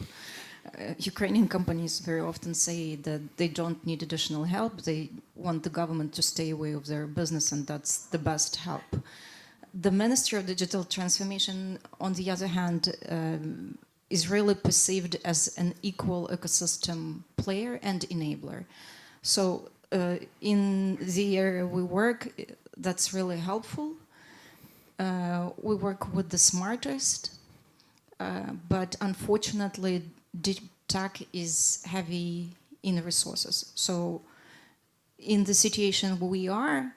Ukrainian companies very often say that they don't need additional help. They want the government to stay away of their business, and that's the best help. The Ministry of Digital Transformation, on the other hand, is really perceived as an equal ecosystem player and enabler. So in the area we work, that's really helpful. We work with the smartest, but unfortunately, deep tech is heavy in resources. So in the situation we are,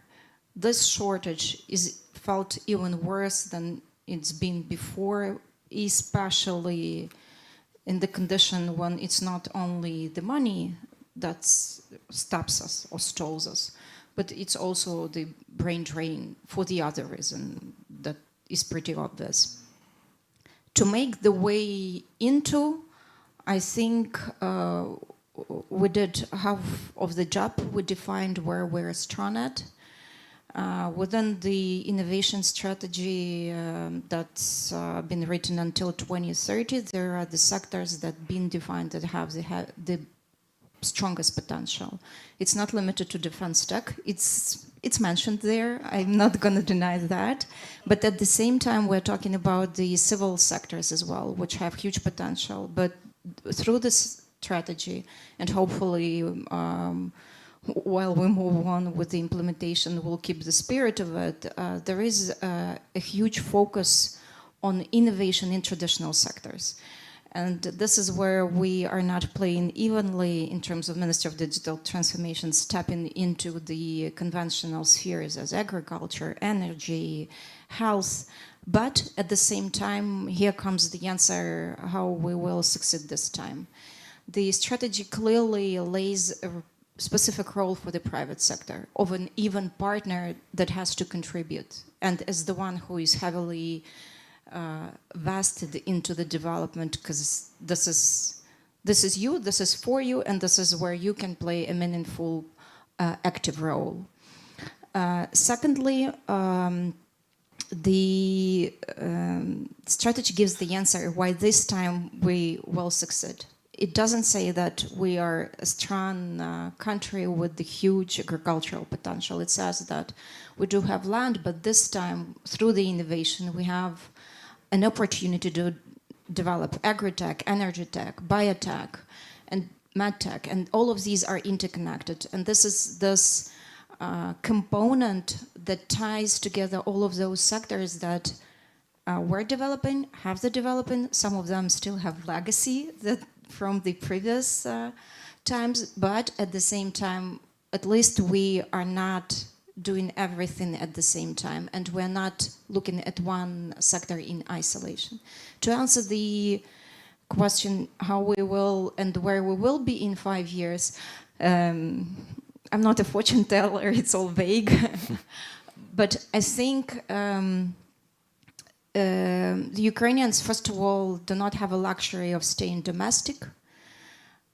this shortage is felt even worse than it's been before, especially in the condition when it's not only the money that stops us or stalls us, but it's also the brain drain for the other reason that is pretty obvious. To make the way into, I think we did half of the job. We defined where we're strong at. Within the innovation strategy that's been written until 2030, there are the sectors that have been defined that have the strongest potential. It's not limited to defense tech. It's mentioned there. I'm not going to deny that. But at the same time, we're talking about the civil sectors as well, which have huge potential. But through this strategy, and hopefully while we move on with the implementation, we'll keep the spirit of it. There is a huge focus on innovation in traditional sectors. And this is where we are not playing evenly in terms of Ministry of Digital Transformation, stepping into the conventional spheres as agriculture, energy, health. But at the same time, here comes the answer how we will succeed this time. The strategy clearly lays a specific role for the private sector of an even partner that has to contribute, and as the one who is heavily vested into the development, because this is for you, and this is where you can play a meaningful, active role. Secondly, the strategy gives the answer why this time we will succeed. It doesn't say that we are a strong country with the huge agricultural potential. It says that we do have land, but this time, through the innovation, we have an opportunity to develop agri-tech, energy tech, biotech, and medtech, and all of these are interconnected. And this is this component that ties together all of those sectors that we're developing, have the developing. Some of them still have legacy that from the previous times, but at the same time, at least we are not doing everything at the same time, and we're not looking at one sector in isolation. To answer the question how we will and where we will be in 5 years, I'm not a fortune teller, it's all vague. But I think the Ukrainians, first of all, do not have a luxury of staying domestic.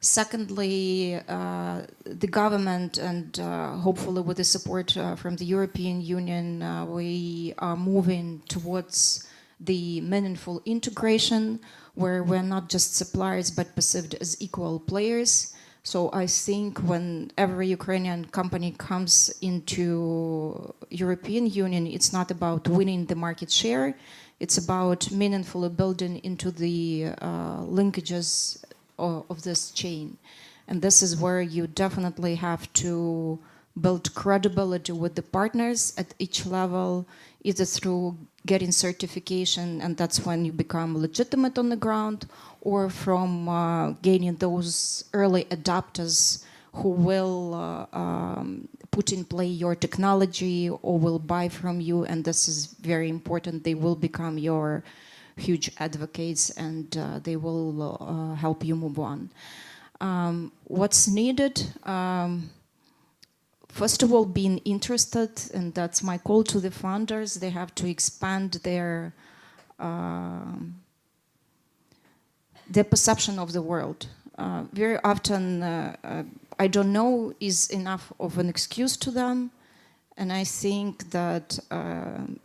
Secondly, the government and hopefully with the support from the European Union, we are moving towards the meaningful integration where we're not just suppliers but perceived as equal players. So I think when every Ukrainian company comes into European Union, it's not about winning the market share, it's about meaningfully building into the linkages of this chain. And this is where you definitely have to build credibility with the partners at each level, either through getting certification, and that's when you become legitimate on the ground, or from gaining those early adopters who will put in play your technology or will buy from you, and this is very important. They will become your huge advocates and they will help you move on. What's needed? First of all, being interested, and that's my call to the founders. They have to expand their perception of the world. Very often, I don't know is enough of an excuse to them, and I think that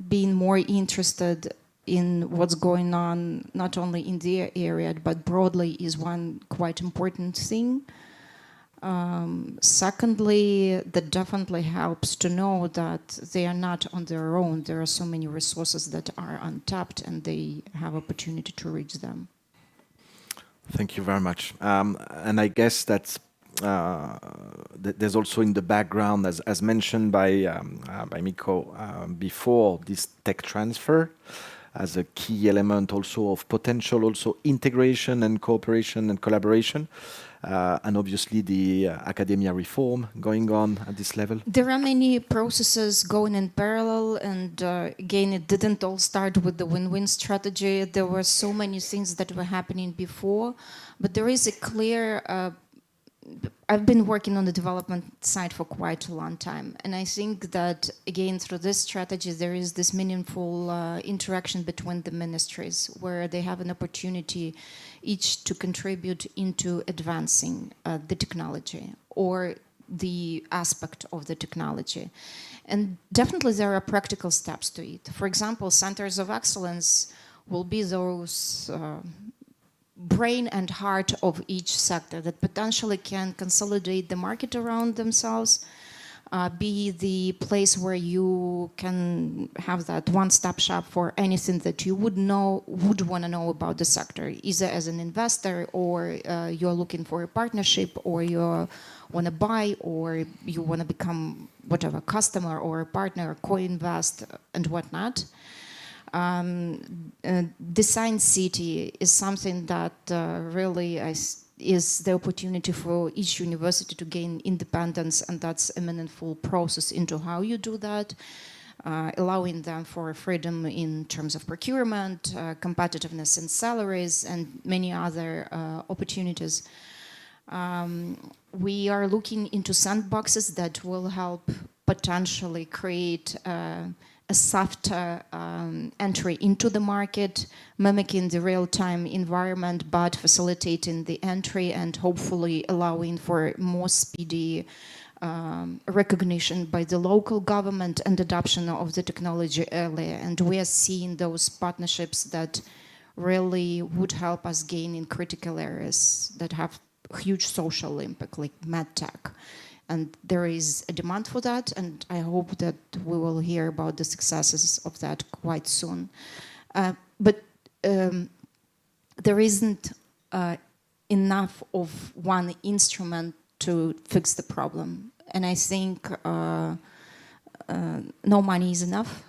being more interested in what's going on, not only in their area, but broadly, is one quite important thing. Secondly, that definitely helps to know that they are not on their own. There are so many resources that are untapped and they have opportunity to reach them. Thank you very much. And I guess that there's also in the background, as mentioned by Mikko before, this tech transfer as a key element also of potential also integration and cooperation and collaboration. And obviously the academia reform going on at this level? There are many processes going in parallel, and again, it didn't all start with the win-win strategy. There were so many things that were happening before, but there is a clear... I've been working on the development side for quite a long time, and I think that, again, through this strategy, there is this meaningful interaction between the ministries, where they have an opportunity each to contribute into advancing the technology or the aspect of the technology. And definitely there are practical steps to it. For example, centers of excellence will be those brain and heart of each sector that potentially can consolidate the market around themselves, be the place where you can have that one-stop shop for anything that you would want to know about the sector, either as an investor, or you're looking for a partnership, or you want to buy, or you want to become whatever customer or a partner, co-invest and whatnot. Design City is something that really is the opportunity for each university to gain independence, and that's a meaningful process into how you do that, allowing them for freedom in terms of procurement, competitiveness in salaries, and many other opportunities. We are looking into sandboxes that will help potentially create a softer entry into the market, mimicking the real-time environment, but facilitating the entry and hopefully allowing for more speedy recognition by the local government and adoption of the technology earlier. And we are seeing those partnerships that really would help us gain in critical areas that have huge social impact, like medtech. And there is a demand for that, and I hope that we will hear about the successes of that quite soon. But there isn't enough of one instrument to fix the problem. And I think no money is enough,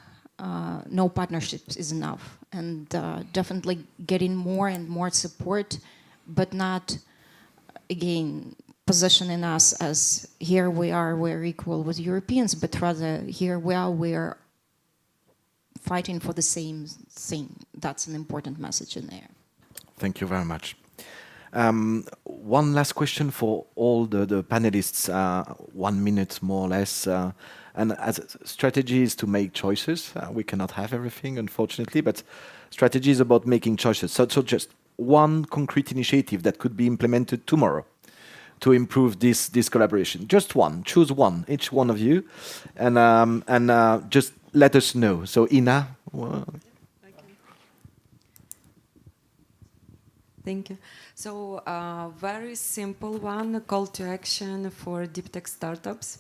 no partnerships is enough. And definitely getting more and more support, but not, again, positioning us as here we are, we're equal with Europeans, but rather here we're fighting for the same thing. That's an important message in there. Thank you very much. One last question for all the panelists, 1 minute more or less. And as strategy is to make choices. We cannot have everything, unfortunately, but strategy is about making choices. So just one concrete initiative that could be implemented tomorrow to improve this collaboration. Just one, choose one, each one of you, and just let us know. So Ina. Thank you. So very simple one, call to action for deep tech startups.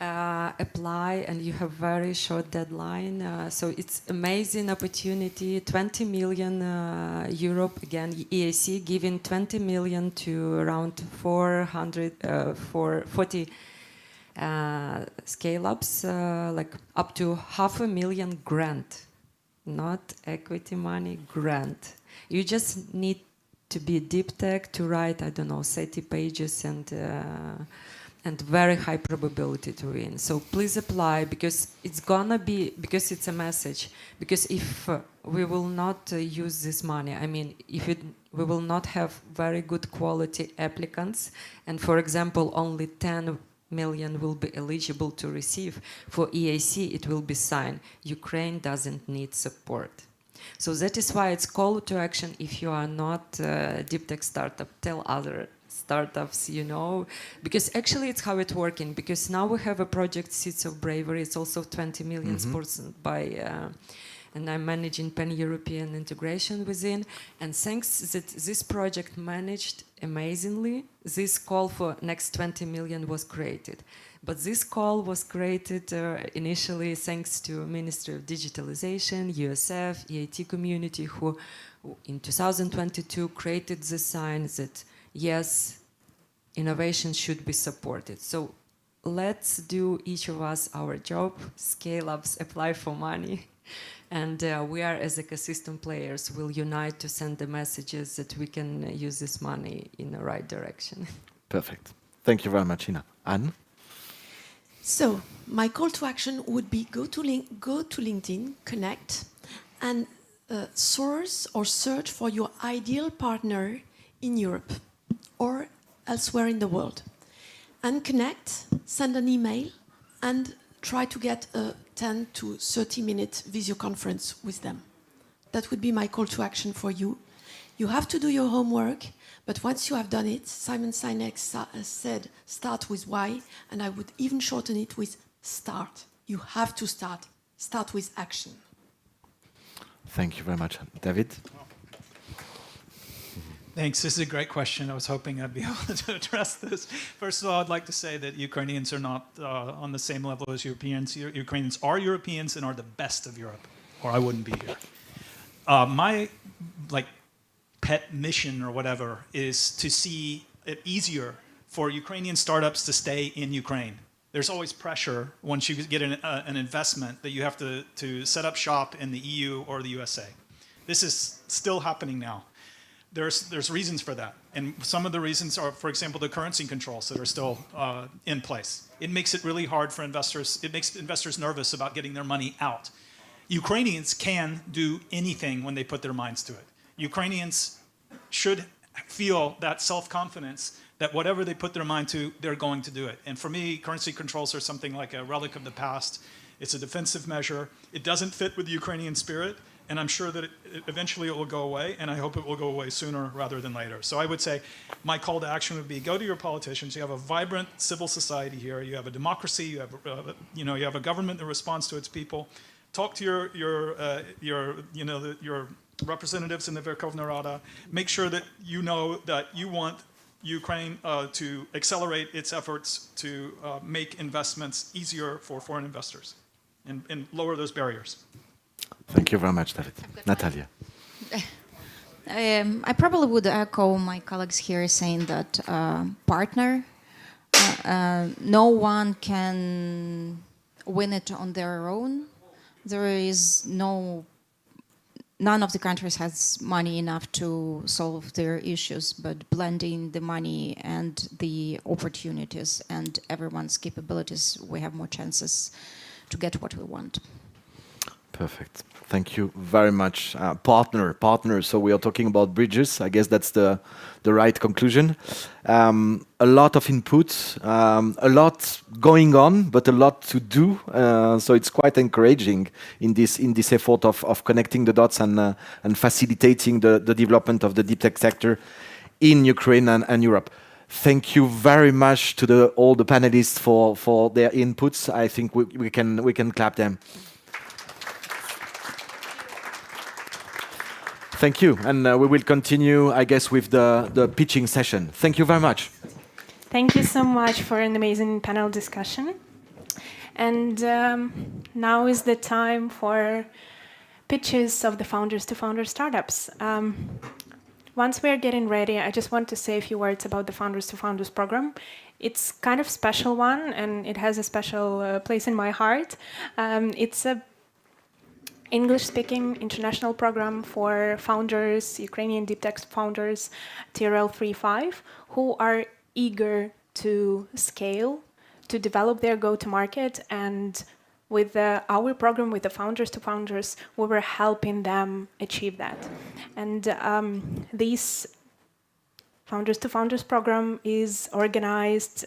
Apply, and you have very short deadline. So it's amazing opportunity, 20 million Europe, again, EIC giving 20 million to around 40 scale-ups, like up to 500,000 grant, not equity money, grant. You just need to be deep tech to write, I don't know, 30 pages and very high probability to win. So please apply, because it's gonna be, because it's a message. Because if we will not use this money, I mean, if we will not have very good quality applicants, and for example, only 10 million will be eligible to receive, for EIC it will be signed. Ukraine doesn't need support. So that is why it's call to action. If you are not a deep tech startup, tell other startups, you know, because actually it's how it's working, because now we have a project, Seeds of Bravery. It's also 20 million sponsored by, and I'm managing pan-European integration within, and thanks that this project managed amazingly, this call for next 20 million was created. But this call was created initially thanks to Ministry of Digitalization, USF, EIT community, who in 2022 created the sign that yes, innovation should be supported. So let's do each of us our job, scale ups, apply for money. And we are, as ecosystem players, will unite to send the messages that we can use this money in the right direction. Perfect. Thank you very much, Ina. Anne? So my call to action would be go to LinkedIn, connect, and source or search for your ideal partner in Europe or elsewhere in the world. And connect, send an email, and try to get a 10 to 30-minute video conference with them. That would be my call to action for you. You have to do your homework, but once you have done it, Simon Sinek said, start with why, and I would even shorten it with start. You have to start. Start with action. Thank you very much. David? Thanks. This is a great question. I was hoping I'd be able to address this. First of all, I'd like to say that Ukrainians are not on the same level as Europeans. Ukrainians are Europeans and are the best of Europe, or I wouldn't be here. My pet mission or whatever is to see it easier for Ukrainian startups to stay in Ukraine. There's always pressure once you get an investment that you have to set up shop in the EU or the USA. This is still happening now. There's reasons for that. And some of the reasons are, for example, the currency controls that are still in place. It makes it really hard for investors. It makes investors nervous about getting their money out. Ukrainians can do anything when they put their minds to it. Ukrainians should feel that self-confidence that whatever they put their mind to, they're going to do it. And for me, currency controls are something like a relic of the past. It's a defensive measure. It doesn't fit with the Ukrainian spirit. and I'm sure that eventually it will go away, and I hope it will go away sooner rather than later. So I would say my call to action would be go to your politicians. You have a vibrant civil society here. You have a democracy. You have you have a government that responds to its people. Talk to your representatives in the Verkhovna Rada. Make sure that you know that you want Ukraine to accelerate its efforts to make investments easier for foreign investors and lower those barriers. Thank you very much, David. Natalia. I probably would echo my colleagues here saying that partner, no one can win it on their own. There is none of the countries has money enough to solve their issues, but blending the money and the opportunities and everyone's capabilities, we have more chances to get what we want. Perfect. Thank you very much. Partner. So we are talking about bridges. I guess that's the right conclusion. A lot of input, a lot going on, but a lot to do. So it's quite encouraging in this effort of connecting the dots and facilitating the development of the deep tech sector in Ukraine and Europe. Thank you very much to all the panelists for their inputs. I think we can clap them. Thank you, and we will continue, I guess, with the pitching session. Thank you very much. Thank you so much for an amazing panel discussion. And now is the time for pitches of the Founders2Founders startups. Once we're getting ready, I just want to say a few words about the Founders2Founders program. It's kind of a special one, and it has a special place in my heart. It's a English-speaking international program for founders, Ukrainian deep tech founders, TRL 3.5, who are eager to scale, to develop their go-to-market, and with our program, with the Founders2Founders, we were helping them achieve that. And this Founders2Founders program is organized,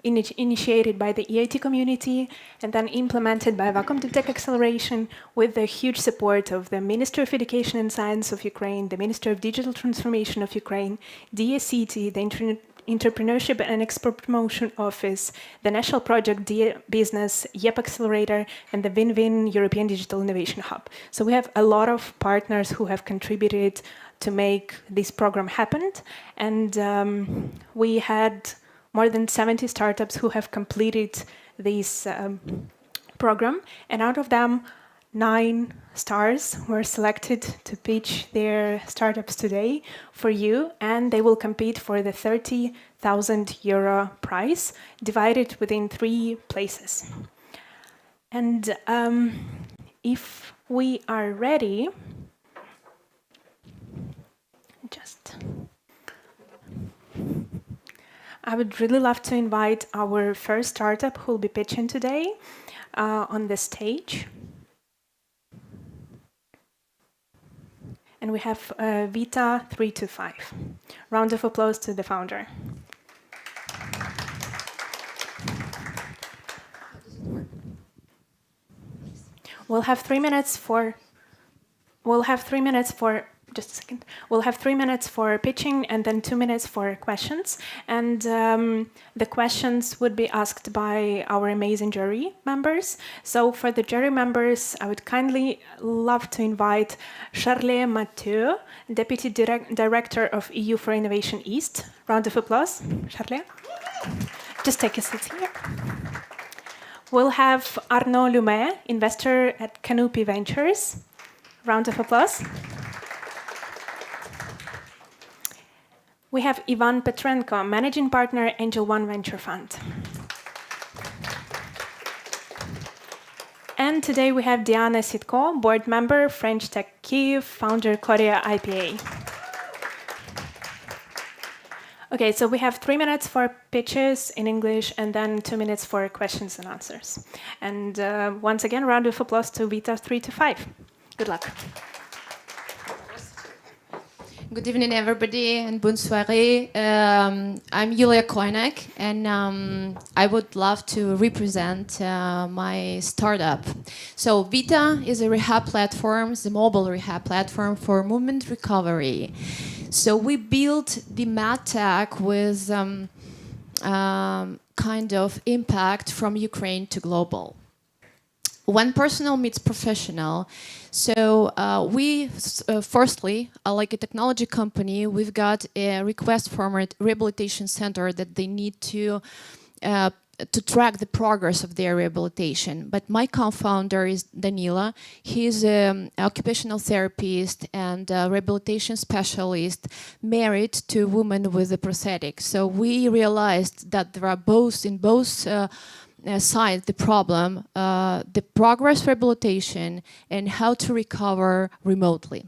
initiated by the EIT community and then implemented by Vacuum Deep Tech Acceleration with the huge support of the Ministry of Education and Science of Ukraine, the Ministry of Digital Transformation of Ukraine, DSCT, the Entrepreneurship and Export Promotion Office, the National Project Business, YEP Accelerator, and the Win-Win European Digital Innovation Hub. So we have a lot of partners who have contributed to make this program happen. And we had more than 70 startups who have completed this program. And out of them, 9 stars were selected to pitch their startups today for you. And they will compete for the 30,000 euro prize, divided within 3 places. And if we are ready, I would really love to invite our first startup who will be pitching today on the stage. And we have Vita 325. Round of applause to the founder. We'll have 3 minutes for just a second. We'll have 3 minutes for pitching and then 2 minutes for questions. And the questions would be asked by our amazing jury members. So for the jury members, I would kindly love to invite Charlie Mathieu, Deputy Director of EU for Innovation East. Round of applause. Charlie. Just take a seat here. We'll have Arnaud Lumet, investor at Canopy Ventures. Round of applause. We have Ivan Petrenko, Managing Partner, Angel One Venture Fund. And today we have Diana Sitko, Board Member, French Tech Kyiv, founder Korea IPA. Okay, so we have 3 minutes for pitches in English and then 2 minutes for questions and answers. And once again, round of applause to Vita 325. Good luck. Good evening, everybody, and bonne soirée. I'm Yulia Koinek, and I would love to represent my startup. So Vita is a rehab platform, it's a mobile rehab platform for movement recovery. So we built the MedTech with kind of impact from Ukraine to global. When personal meets professional, so we, firstly, like a technology company, we've got a request from a rehabilitation center that they need to track the progress of their rehabilitation. But my co-founder is Danila. He's an occupational therapist and a rehabilitation specialist married to a woman with a prosthetic. So we realized that there are both sides the problem, the progress rehabilitation and how to recover remotely.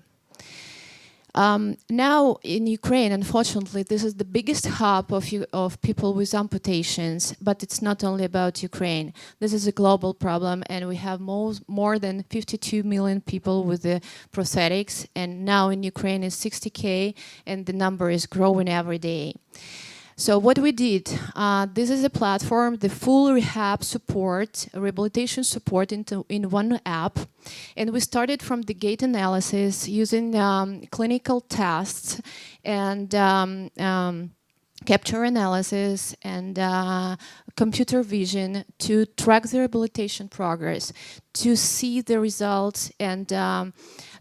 Now in Ukraine, unfortunately, this is the biggest hub of people with amputations, but it's not only about Ukraine. This is a global problem, and we have more than 52 million people with the prosthetics, and now in Ukraine is 60K, and the number is growing every day. So what we did, this is a platform, the full rehab support, rehabilitation support in one app. And we started from the gait analysis using clinical tests and capture analysis and computer vision to track the rehabilitation progress, to see the results and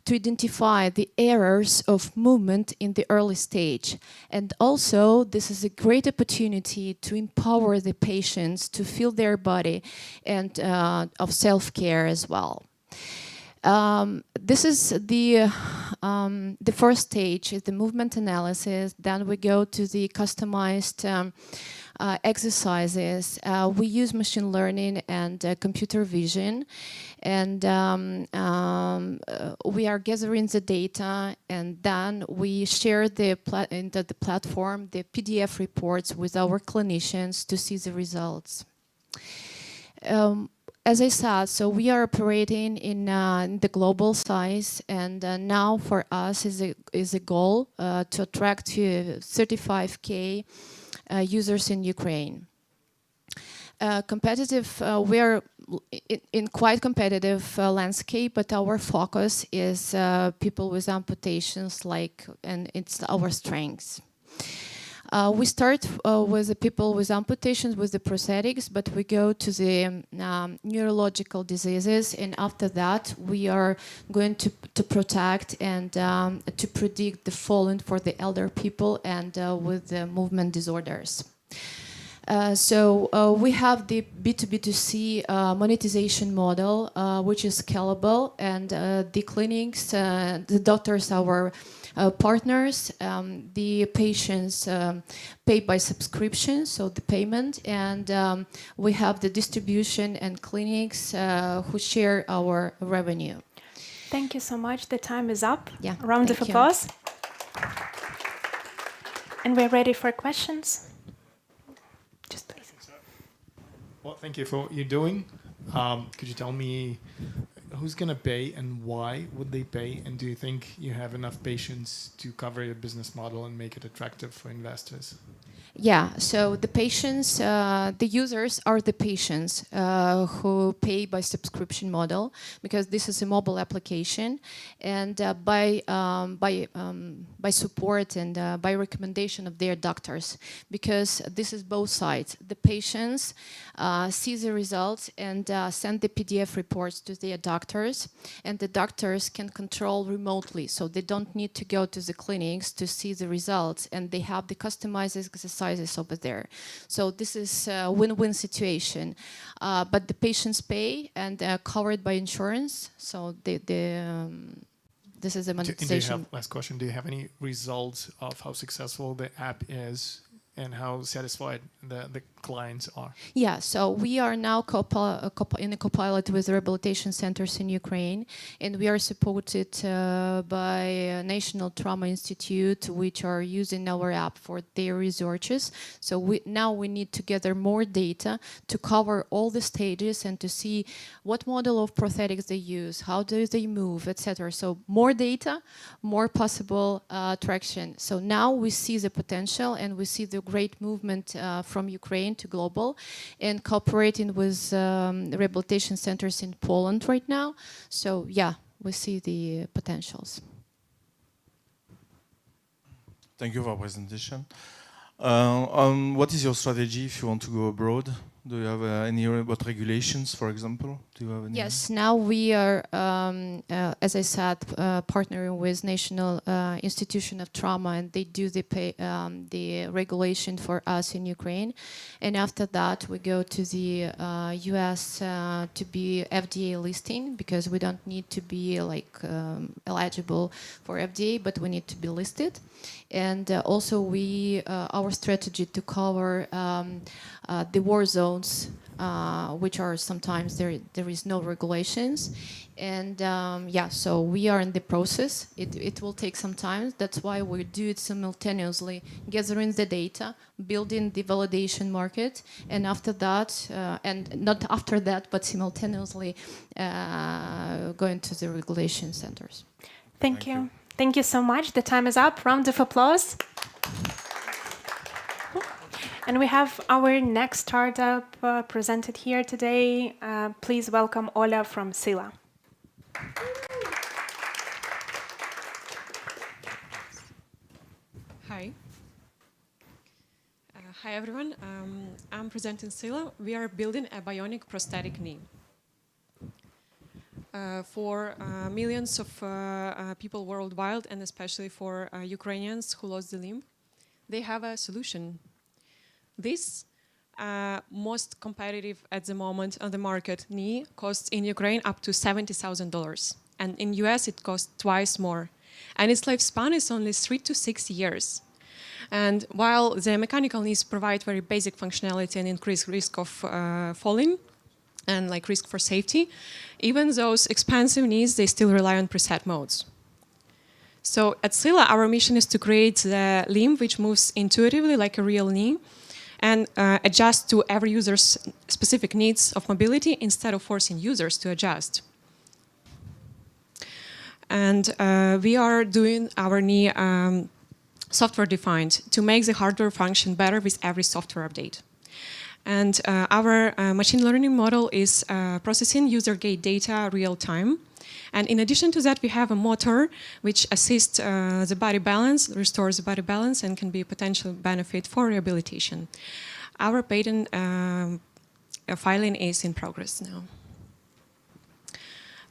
to identify the errors of movement in the early stage. And also, this is a great opportunity to empower the patients to feel their body and of self-care as well. This is the first stage, is the movement analysis. Then we go to the customized exercises. We use machine learning and computer vision, and we are gathering the data, and then we share the platform, the PDF reports with our clinicians to see the results. As I said, so we are operating in the global size, and now for us is a goal to attract 35K users in Ukraine. We are in quite competitive landscape, but our focus is people with amputations, and it's our strengths. We start with the people with amputations, with the prosthetics, but we go to the neurological diseases, and after that we are going to protect and to predict the falling for the elder people and with the movement disorders. So we have the B2B2C monetization model, which is scalable, and the clinics, the doctors, our partners, the patients pay by subscription, so the payment, and we have the distribution and clinics who share our revenue. Thank you so much. The time is up. Yeah, Round of applause. And we're ready for questions. Just please. Well, thank you for what you're doing. Could you tell me who's going to pay and why would they pay? And do you think you have enough patience to cover your business model and make it attractive for investors? Yeah, so the patients, the users are the patients who pay by subscription model, because this is a mobile application, and by support and by recommendation of their doctors, because this is both sides. The patients see the results and send the PDF reports to their doctors, and the doctors can control remotely, so they don't need to go to the clinics to see the results, and they have the customized exercises over there. So this is a win-win situation. But the patients pay and covered by insurance, so this is a monetization. Last question, do you have any results of how successful the app is and how satisfied the clients are? Yeah, so we are now in a co-pilot with rehabilitation centers in Ukraine, and we are supported by National Trauma Institute, which are using our app for their researches. So now we need to gather more data to cover all the stages and to see what model of prosthetics they use, how do they move, etc. So more data, more possible traction. So now we see the potential and we see the great movement from Ukraine to global, and cooperating with rehabilitation centers in Poland right now. So yeah, we see the potentials. Thank you for your presentation. What is your strategy if you want to go abroad? Do you have any about regulations, for example? Do you have any? Yes, now we are, as I said, partnering with National Institution of Trauma, and they do the regulation for us in Ukraine. And after that, we go to the US to be FDA listing, because we don't need to be like eligible for FDA, but we need to be listed. And also our strategy to cover the war zones, which are sometimes there is no regulations. And yeah, so we are in the process. It will take some time. That's why we do it simultaneously, gathering the data, building the validation market, and after that, and not after that, but simultaneously going to the regulation centers. Thank you. Thank you so much. The time is up. Round of applause. And we have our next startup presented here today. Please welcome Ola from Sila. Hi. Hi, everyone. I'm presenting Sila. We are building a bionic prosthetic knee. For millions of people worldwide, and especially for Ukrainians who lost the limb, they have a solution. This most competitive at the moment on the market knee costs in Ukraine up to $70,000, and in US it costs twice more, and its lifespan is only 3 to 6 years. And while the mechanical knees provide very basic functionality and increased risk of falling, and like risk for safety, even those expensive knees, they still rely on preset modes. So at Sila, our mission is to create the limb which moves intuitively like a real knee and adjust to every user's specific needs of mobility instead of forcing users to adjust. And we are doing our knee software-defined to make the hardware function better with every software update. And our machine learning model is processing user gait data real time. And in addition to that, we have a motor which assists the body balance, restores the body balance, and can be a potential benefit for rehabilitation. Our patent filing is in progress now.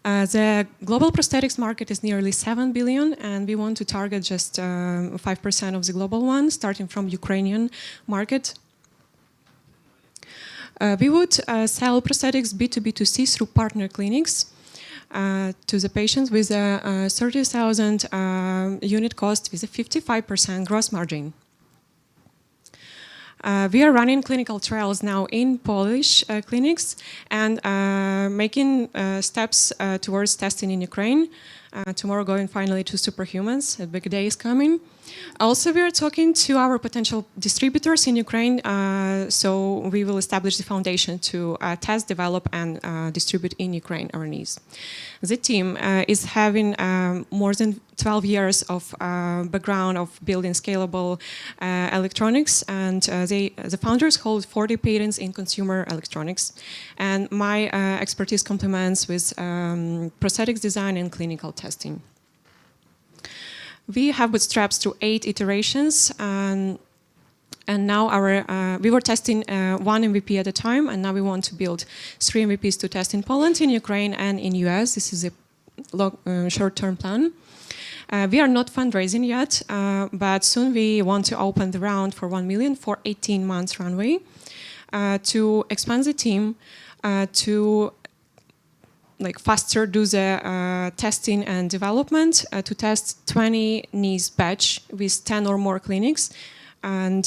The global prosthetics market is nearly 7 billion, and we want to target just 5% of the global one, starting from Ukrainian market. We would sell prosthetics B2B2C through partner clinics to the patients with a 30,000 unit cost with a 55% gross margin. We are running clinical trials now in Polish clinics and making steps towards testing in Ukraine. Tomorrow going finally to superhumans, a big day is coming. Also, we are talking to our potential distributors in Ukraine, so we will establish the foundation to test, develop, and distribute in Ukraine our knees. The team is having more than 12 years of background of building scalable electronics, and the founders hold 40 patents in consumer electronics. And my expertise complements with prosthetics design and clinical testing. We have bootstrapped through 8 iterations, and now we were testing 1 MVP at a time, and now we want to build 3 MVPs to test in Poland, in Ukraine, and in US. This is a short-term plan. We are not fundraising yet, but soon we want to open the round for 1 million for 18 months runway to expand the team, to faster do the testing and development, to test 20 knees batch with 10 or more clinics, and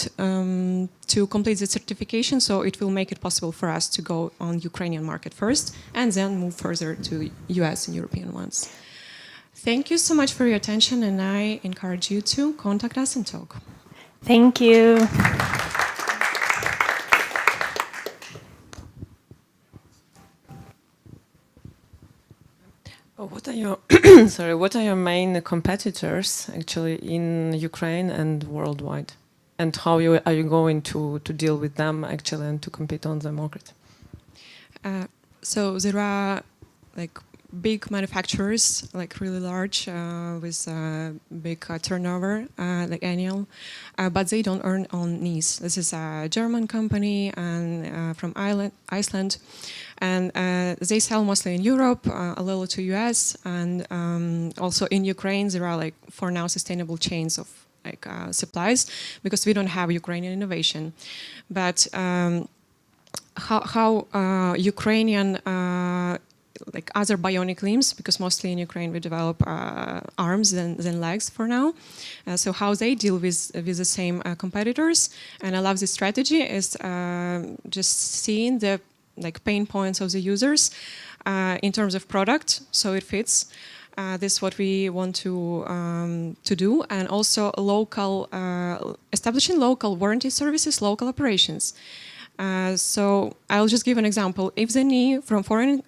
to complete the certification, so it will make it possible for us to go on Ukrainian market first and then move further to US and European ones. Thank you so much for your attention, and I encourage you to contact us and talk. Thank you. What are your what are your main competitors actually in Ukraine and worldwide, and how are you going to deal with them actually and to compete on the market? So there are like big manufacturers, like really large, with big turnover, like annual, but they don't earn on knees. This is a German company and from Iceland, and they sell mostly in Europe, a little to US, and also in Ukraine there are like for now sustainable chains of like supplies, because we don't have Ukrainian innovation. But how Ukrainian like other bionic limbs, because mostly in Ukraine we develop arms than legs for now. So how they deal with the same competitors, and I love this strategy, is just seeing the like pain points of the users in terms of product, so it fits. This is what we want to do, and also local establishing local warranty services, local operations. So I'll just give an example. If the knee from foreign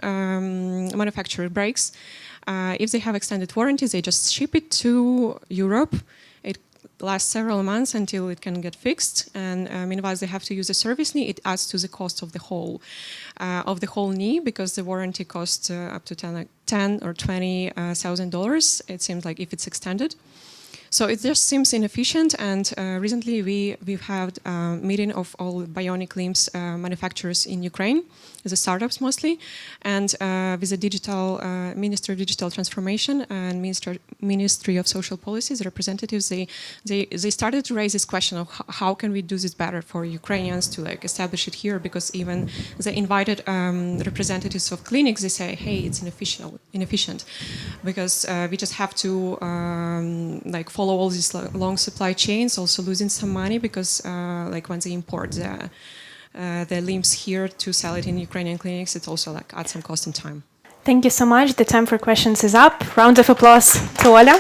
manufacturer breaks, if they have extended warranty, they just ship it to Europe. It lasts several months until it can get fixed, and meanwhile they have to use a service knee. It adds to the cost of the whole knee, because the warranty costs up to $10,000 or $20,000. It seems like if it's extended. So it just seems inefficient, and recently we've had a meeting of all bionic limbs manufacturers in Ukraine, the startups mostly, and with the digital Ministry of Digital Transformation and Ministry of Social Policies representatives, they started to raise this question of how can we do this better for Ukrainians to like establish it here, because even the invited representatives of clinics, they say, hey, it's inefficient, because we just have to like follow all these long supply chains, also losing some money, because like when they import the limbs here to sell it in Ukrainian clinics, it also like adds some cost and time. Thank you so much. The time for questions is up. Round of applause to Ola.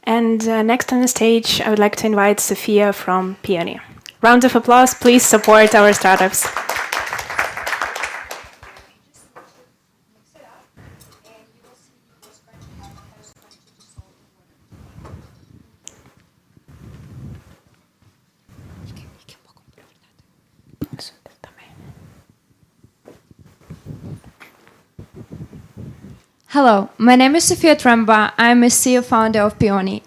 And next on the stage, I would like to invite Sophia from Peony. Round of applause. Please support our startups. Hello, my name is Sofia Tremba. I'm a CEO founder of Peony.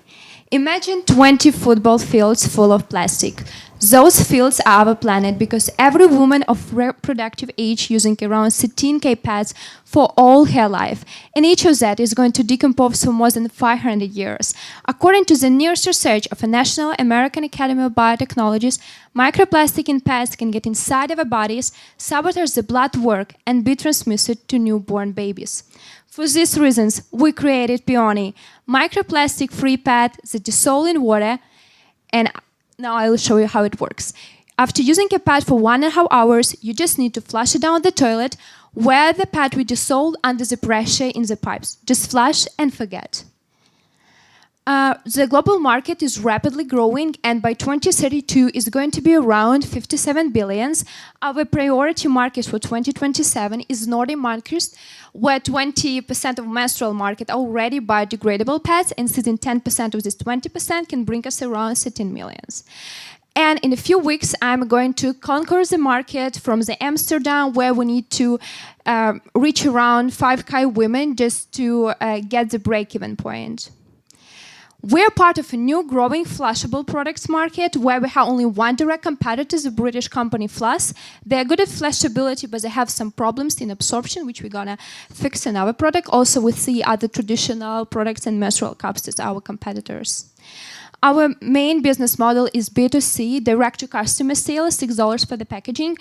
Imagine 20 football fields full of plastic. Those fields are our planet, because every woman of reproductive age using around 13K pads for all her life, and each of that is going to decompose for more than 500 years. According to the newest research of the National American Academy of Biotechnologies, microplastic in pads can get inside our bodies, sabotage the blood work, and be transmitted to newborn babies. For these reasons, we created Peony, microplastic-free pad that dissolve in water, and now I will show you how it works. After using a pad for 1.5 hours, you just need to flush it down the toilet, where the pad will dissolve under the pressure in the pipes. Just flush and forget. The global market is rapidly growing, and by 2032 is going to be around 57 billion. Our priority market for 2027 is Nordic markets, where 20% of menstrual market are already biodegradable pads, and sitting 10% of this 20% can bring us around 13 million. And in a few weeks, I'm going to conquer the market from the Amsterdam, where we need to reach around 5K women just to get the break-even point. We're part of a new growing flushable products market where we have only one direct competitor, the British company Fluss. They're good at flashability, but they have some problems in absorption, which we're gonna fix in our product. Also, we see other traditional products and menstrual cups as our competitors. Our main business model is B2C, direct-to-customer sales, $6 for the packaging.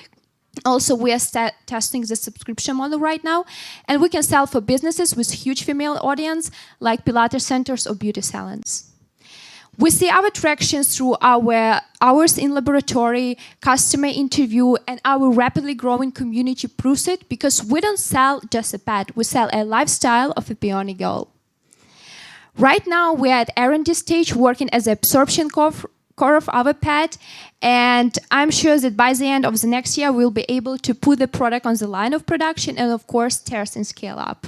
Also, we are testing the subscription model right now, and we can sell for businesses with huge female audience, like Pilates centers or beauty salons. We see our tractions through our hours in laboratory, customer interview, and our rapidly growing community proves it, because we don't sell just a pet, we sell a lifestyle of a peony girl. Right now, we're at R&D stage working as an absorption core of our pet, and I'm sure that by the end of the next year, we'll be able to put the product on the line of production and, of course, test and scale up.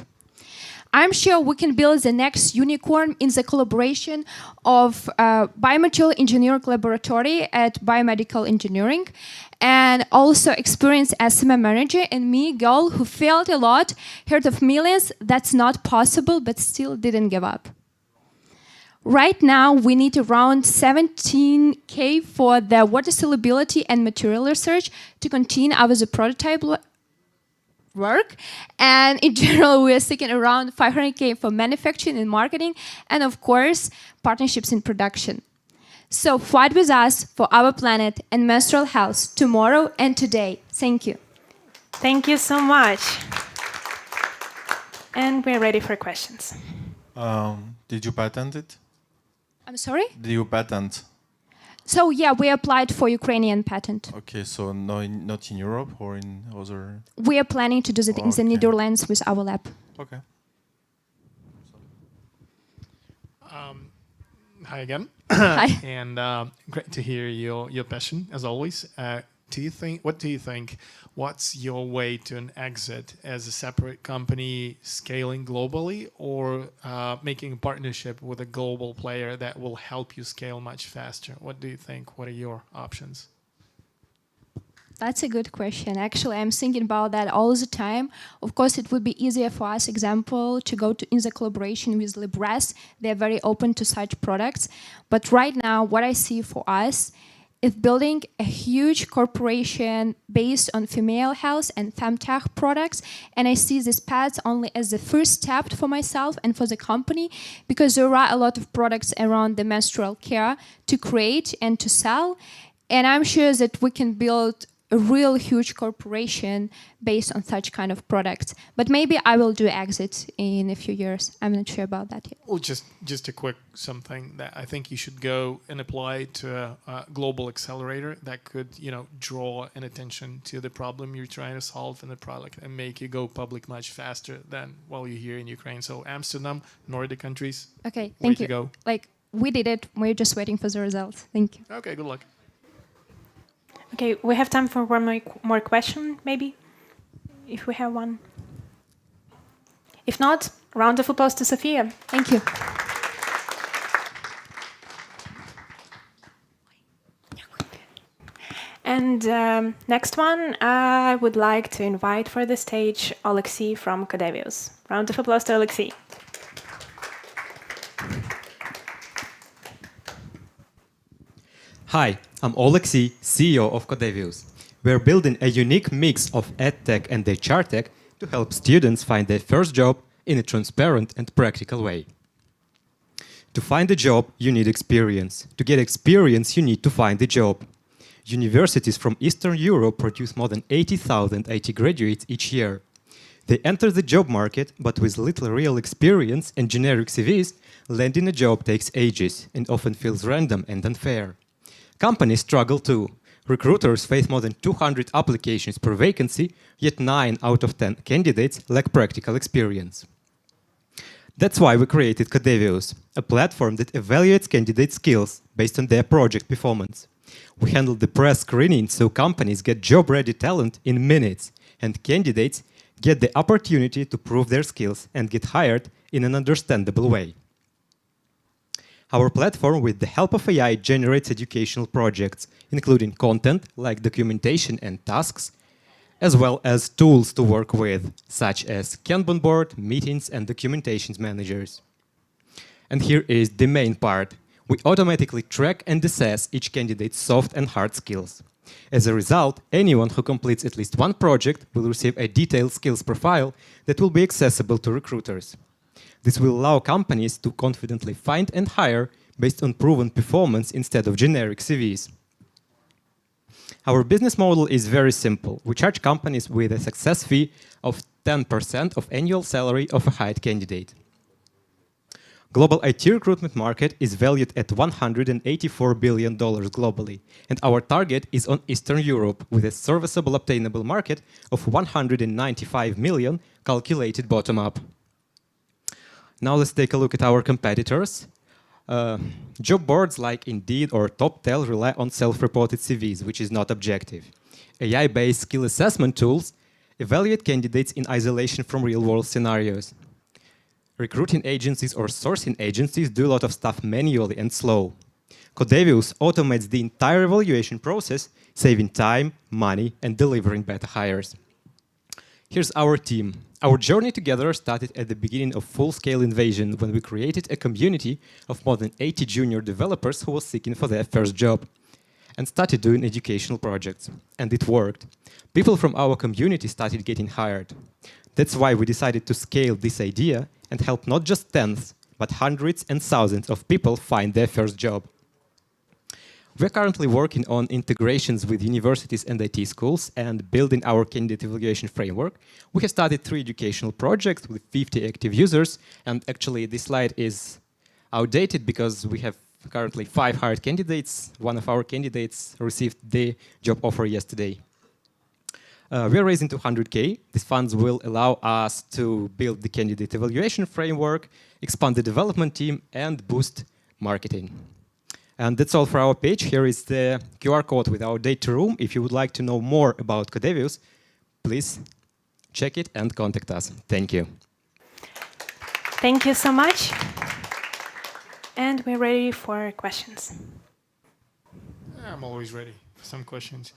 I'm sure we can build the next unicorn in the collaboration of Biomaterial Engineering Laboratory at Biomedical Engineering, and also experienced SMA manager and me, girl who failed a lot, heard of millions, that's not possible, but still didn't give up. Right now, we need around 17K for the water solubility and material research to continue our the prototype work. And in general, we are seeking around 500K for manufacturing and marketing, and of course, partnerships in production. So fight with us for our planet and menstrual health tomorrow and today. Thank you. Thank you so much. And we're ready for questions. Did you patent it? I'm sorry? Did you patent? So yeah, we applied for Ukrainian patent. Okay, so no, not in Europe or in other... We are planning to do it in the Netherlands with our lab. Okay. Hi again. Hi. And great to hear your passion, as always. What do you think? What's your way to an exit as a separate company scaling globally, or making a partnership with a global player that will help you scale much faster? What do you think? What are your options? That's a good question. Actually, I'm thinking about that all the time. Of course, it would be easier for us, example, to go in the collaboration with Libres. They're very open to such products. But right now, what I see for us is building a huge corporation based on female health and femtech products. And I see this path only as the first step for myself and for the company, because there are a lot of products around the menstrual care to create and to sell. And I'm sure that we can build a real huge corporation based on such kind of products. But maybe I will do exit in a few years. I'm not sure about that yet. Well, just a quick something that I think you should go and apply to a global accelerator that could, draw an attention to the problem you're trying to solve in the product and make you go public much faster than while you're here in Ukraine. So Amsterdam, Nordic countries. Okay, thank you. Go. We did it. We're just waiting for the results. Thank you. Okay, good luck. Okay, we have time for one more question, maybe, if we have one. If not, round of applause to Sofia. Thank you. And next one, I would like to invite for the stage Alexei from Codevius. Round of applause to Alexei. Hi, I'm Alexei, CEO of Codevius. We're building a unique mix of EdTech and HR tech to help students find their first job in a transparent and practical way. To find a job, you need experience. To get experience, you need to find a job. Universities from Eastern Europe produce more than 80,000 IT graduates each year. They enter the job market, but with little real experience and generic CVs, landing a job takes ages and often feels random and unfair. Companies struggle too. Recruiters face more than 200 applications per vacancy, yet 9 out of 10 candidates lack practical experience. That's why we created Codevius, a platform that evaluates candidate skills based on their project performance. We handle the press screening so companies get job-ready talent in minutes, and candidates get the opportunity to prove their skills and get hired in an understandable way. Our platform, with the help of AI, generates educational projects, including content like documentation and tasks, as well as tools to work with, such as Kanban board, meetings, and documentations managers. And here is the main part. We automatically track and assess each candidate's soft and hard skills. As a result, anyone who completes at least one project will receive a detailed skills profile that will be accessible to recruiters. This will allow companies to confidently find and hire based on proven performance instead of generic CVs. Our business model is very simple. We charge companies with a success fee of 10% of annual salary of a hired candidate. Global IT recruitment market is valued at $184 billion globally, and our target is on Eastern Europe with a serviceable obtainable market of 195 million calculated bottom-up. Now let's take a look at our competitors. Job boards like Indeed or TopTel rely on self-reported CVs, which is not objective. AI-based skill assessment tools evaluate candidates in isolation from real-world scenarios. Recruiting agencies or sourcing agencies do a lot of stuff manually and slow. Codevius automates the entire evaluation process, saving time, money, and delivering better hires. Here's our team. Our journey together started at the beginning of full-scale invasion when we created a community of more than 80 junior developers who were seeking for their first job and started doing educational projects. And it worked. People from our community started getting hired. That's why we decided to scale this idea and help not just tens, but hundreds and thousands of people find their first job. We're currently working on integrations with universities and IT schools and building our candidate evaluation framework. We have started 3 educational projects with 50 active users, and actually this slide is outdated because we have currently 5 hired candidates. One of our candidates received the job offer yesterday. We're raising 200K. These funds will allow us to build the candidate evaluation framework, expand the development team, and boost marketing. And that's all for our page. Here is the QR code with our data room. If you would like to know more about Codevius, please check it and contact us. Thank you. Thank you so much. And we're ready for questions. I'm always ready for some questions.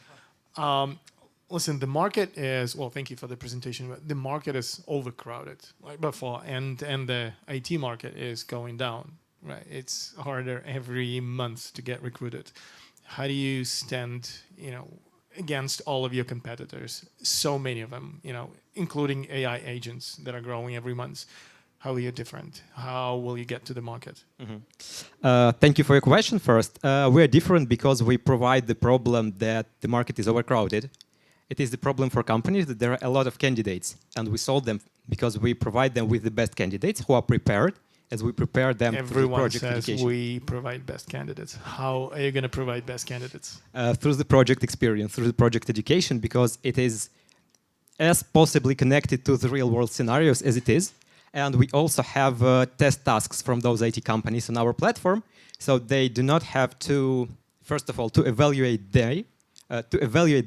Listen, the market is, well, thank you for the presentation, but the market is overcrowded like before, and the IT market is going down, right? It's harder every month to get recruited. How do you stand, against all of your competitors? So many of them, including AI agents that are growing every month. How are you different? How will you get to the market? Thank you for your question first. We're different because we provide the problem that the market is overcrowded. It is the problem for companies that there are a lot of candidates, and we solve them because we provide them with the best candidates who are prepared as we prepare them through project education. We provide best candidates. How are you going to provide best candidates? Through the project experience, through the project education, because it is as possibly connected to the real-world scenarios as it is. And we also have test tasks from those IT companies on our platform, so they do not have to, first of all, to evaluate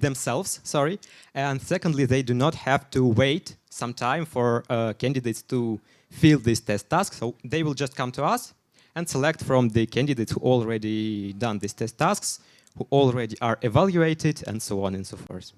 themselves, and secondly, they do not have to wait some time for candidates to fill these test tasks. So they will just come to us and select from the candidates who already done these test tasks, who already are evaluated, and so on and so forth.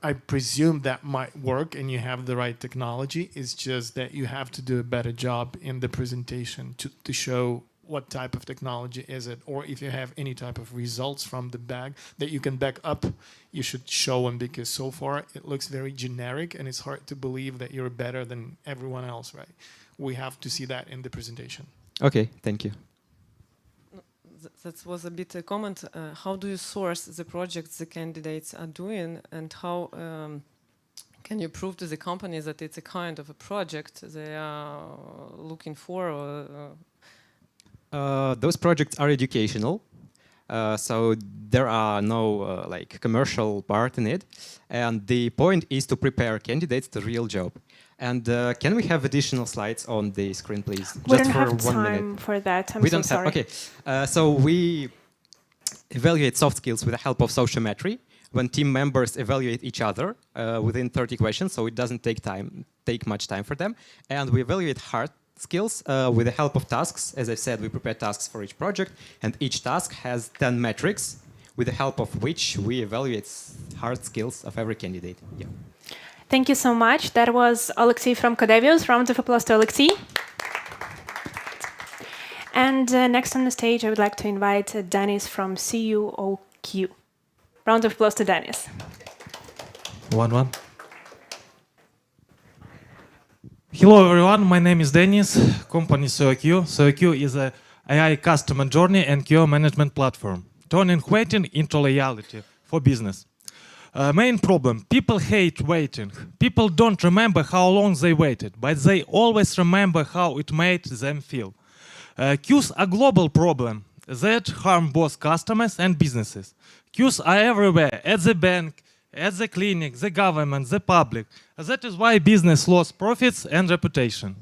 I presume that might work and you have the right technology. It's just that you have to do a better job in the presentation to show what type of technology is it, or if you have any type of results from the bag that you can back up, you should show them, because so far it looks very generic and it's hard to believe that you're better than everyone else, right? We have to see that in the presentation. Okay, thank you. That was a bit a comment. How do you source the projects the candidates are doing, and how can you prove to the company that it's a kind of a project they are looking for? Those projects are educational, so there are no commercial part in it, and the point is to prepare candidates to real job. And can we have additional slides on the screen, please? We don't have time for that. I'm so sorry. Okay, so we evaluate soft skills with the help of sociometry when team members evaluate each other within 30 questions, so it doesn't take much time for them. And we evaluate hard skills with the help of tasks. As I said, we prepare tasks for each project, and each task has 10 metrics with the help of which we evaluate hard skills of every candidate. Yeah. Thank you so much. That was Alexei from Codevius. Round of applause to Alexei. And next on the stage, I would like to invite Dennis from CUOQ. Round of applause to Dennis. 1-1. Hello everyone, my name is Dennis, company CUOQ. CUOQ is a AI customer journey and QA management platform, turning waiting into reality for business. Main problem, people hate waiting. People don't remember how long they waited, but they always remember how it made them feel. Queues are a global problem that harm both customers and businesses. Queues are everywhere, at the bank, at the clinic, the government, the public. That is why business lost profits and reputation.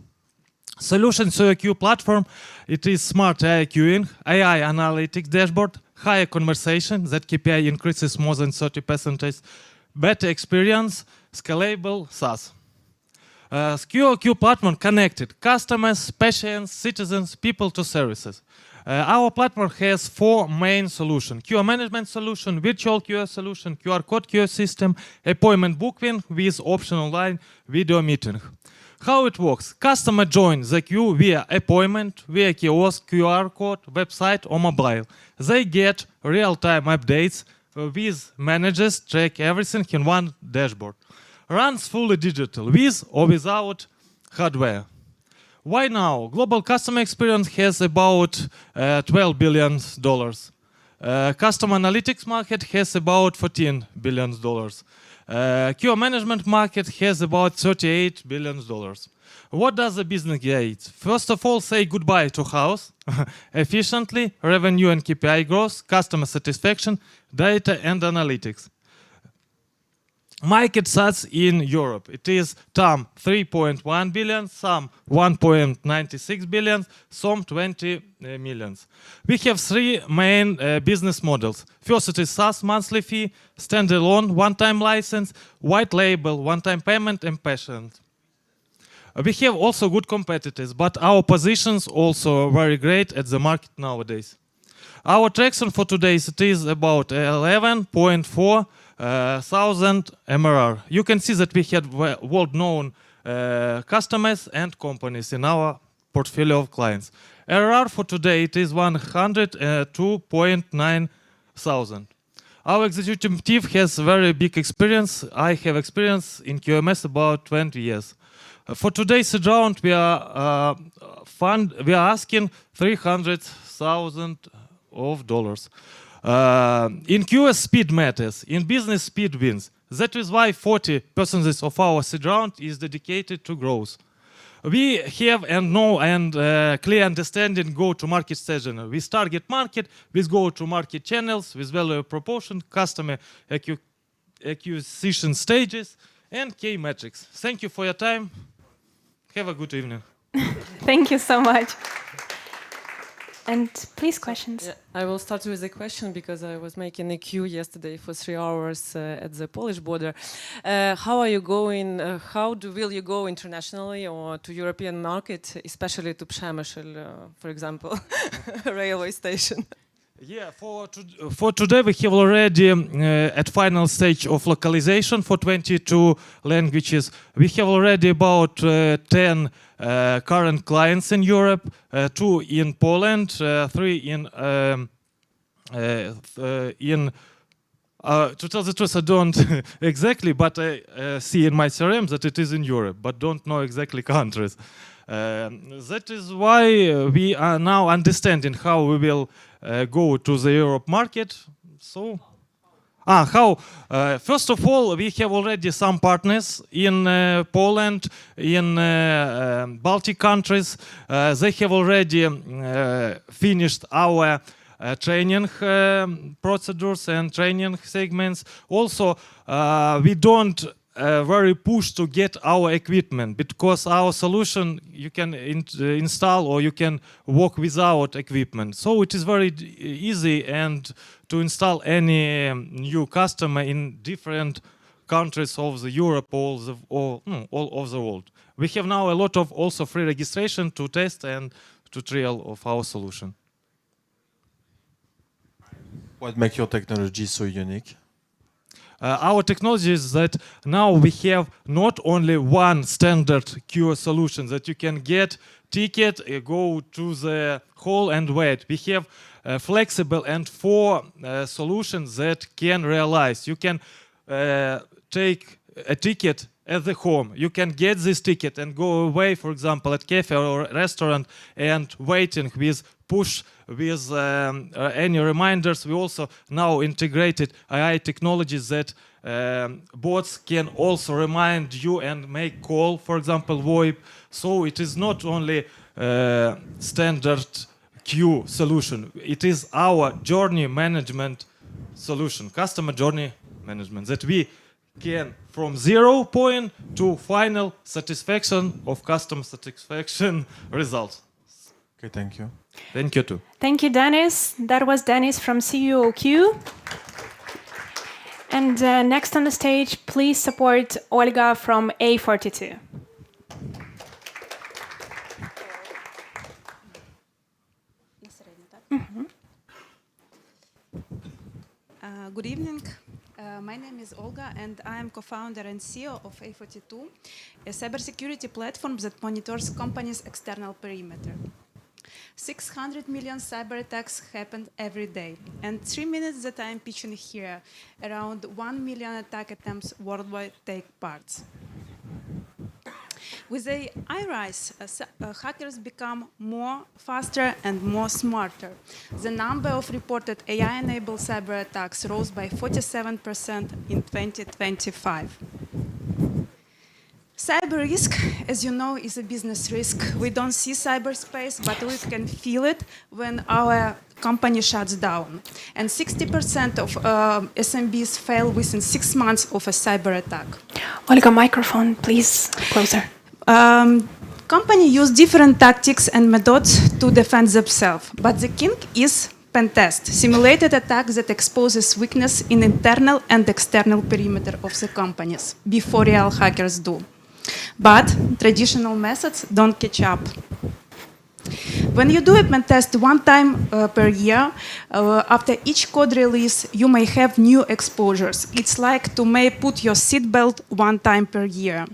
Solution to a queue platform, it is smart AI queuing, AI analytics dashboard, higher conversation, that KPI increases more than 30%, better experience, scalable SaaS. Queue platform connected customers, patients, citizens, people to services. Our platform has 4 main solutions: queue management solution, virtual queue solution, QR code queue system, appointment booking with optional online video meeting. How it works? Customer joins the queue via appointment, via kiosk, QR code, website or mobile. They get real-time updates with managers, track everything in one dashboard. Runs fully digital, with or without hardware. Why now? Global customer experience has about $12 billion. Customer analytics market has about $14 billion. Queue management market has about $38 billion. What does the business get? First of all, say goodbye to house, efficiently, revenue and KPI growth, customer satisfaction, data and analytics. Market size in Europe, it is TAM 3.1 billion, SAM 1.96 billion, SOM 20 millions. We have 3 main business models. First, it is SaaS monthly fee, standalone one-time license, white label, one-time payment, and patient. We have also good competitors, but our positions also very great at the market nowadays. Our traction for today it is about 11.4 thousand MRR. You can see that we had world-known customers and companies in our portfolio of clients. ARR for today it is 102.9 thousand. Our executive team has very big experience. I have experience in QMS about 20 years. For today's round, we are asking $300,000. In QS, speed matters. In business, speed wins. That is why 40% of our seed round is dedicated to growth. We have and know and clear understanding go-to-market strategy. With target market, with go-to-market channels, with value proportion, customer acquisition stages, and key metrics. Thank you for your time. Have a good evening. Thank you so much. And please, questions. Yeah, I will start with a question because I was making a queue yesterday for 3 hours at the Polish border. How are you going? Will you go internationally or to European market, especially to Przemysl, for example, railway station? Yeah, for today we have already at final stage of localization for 22 languages. We have already about 10 current clients in Europe, 2 in Poland, 3 to tell the truth, I don't exactly, but I see in my CRM that it is in Europe, but don't know exactly countries. That is why we are now understanding how we will go to the Europe market. So, first of all, we have already some partners in Poland, in Baltic countries. They have already finished our training procedures and training segments. Also, we don't very push to get our equipment because our solution you can install or you can work without equipment. So it is very easy and to install any new customer in different countries of the Europe or all of the world. We have now a lot of also free registration to test and to trial of our solution. What makes your technology so unique? Our technology is that now we have not only one standard queue solution that you can get ticket, go to the hall and wait. We have flexible and 4 solutions that can realize. You can take a ticket at the home. You can get this ticket and go away, for example, at cafe or restaurant and waiting with push with any reminders. We also now integrated AI technologies that bots can also remind you and make call, for example, VoIP. So it is not only standard queue solution. It is our journey management solution, customer journey management, that we can from 0 point to final satisfaction of customer satisfaction result. Okay, thank you. Thank you too. Thank you, Dennis. That was Dennis from CUOQ. And next on the stage, please support Olga from A42. Good evening. My name is Olga, and I am co-founder and CEO of A42, a cybersecurity platform that monitors companies' external perimeter. 600 million cyber attacks happen every day, and 3 minutes that I am pitching here, around 1 million attack attempts worldwide take part. With AI rise, hackers become faster and more smarter. The number of reported AI-enabled cyber attacks rose by 47% in 2025. Cyber risk, as you know, is a business risk. We don't see cyberspace, but we can feel it when our company shuts down. And 60% of SMBs fail within 6 months of a cyber attack. Olga, microphone, please, closer. Companies use different tactics and methods to defend themselves, but the king is pen test, simulated attack that exposes weakness in internal and external perimeter of the companies before real hackers do. But traditional methods don't catch up. When you do a pen test 1 time per year, after each code release, you may have new exposures. It's like to may put your seatbelt 1 time per year.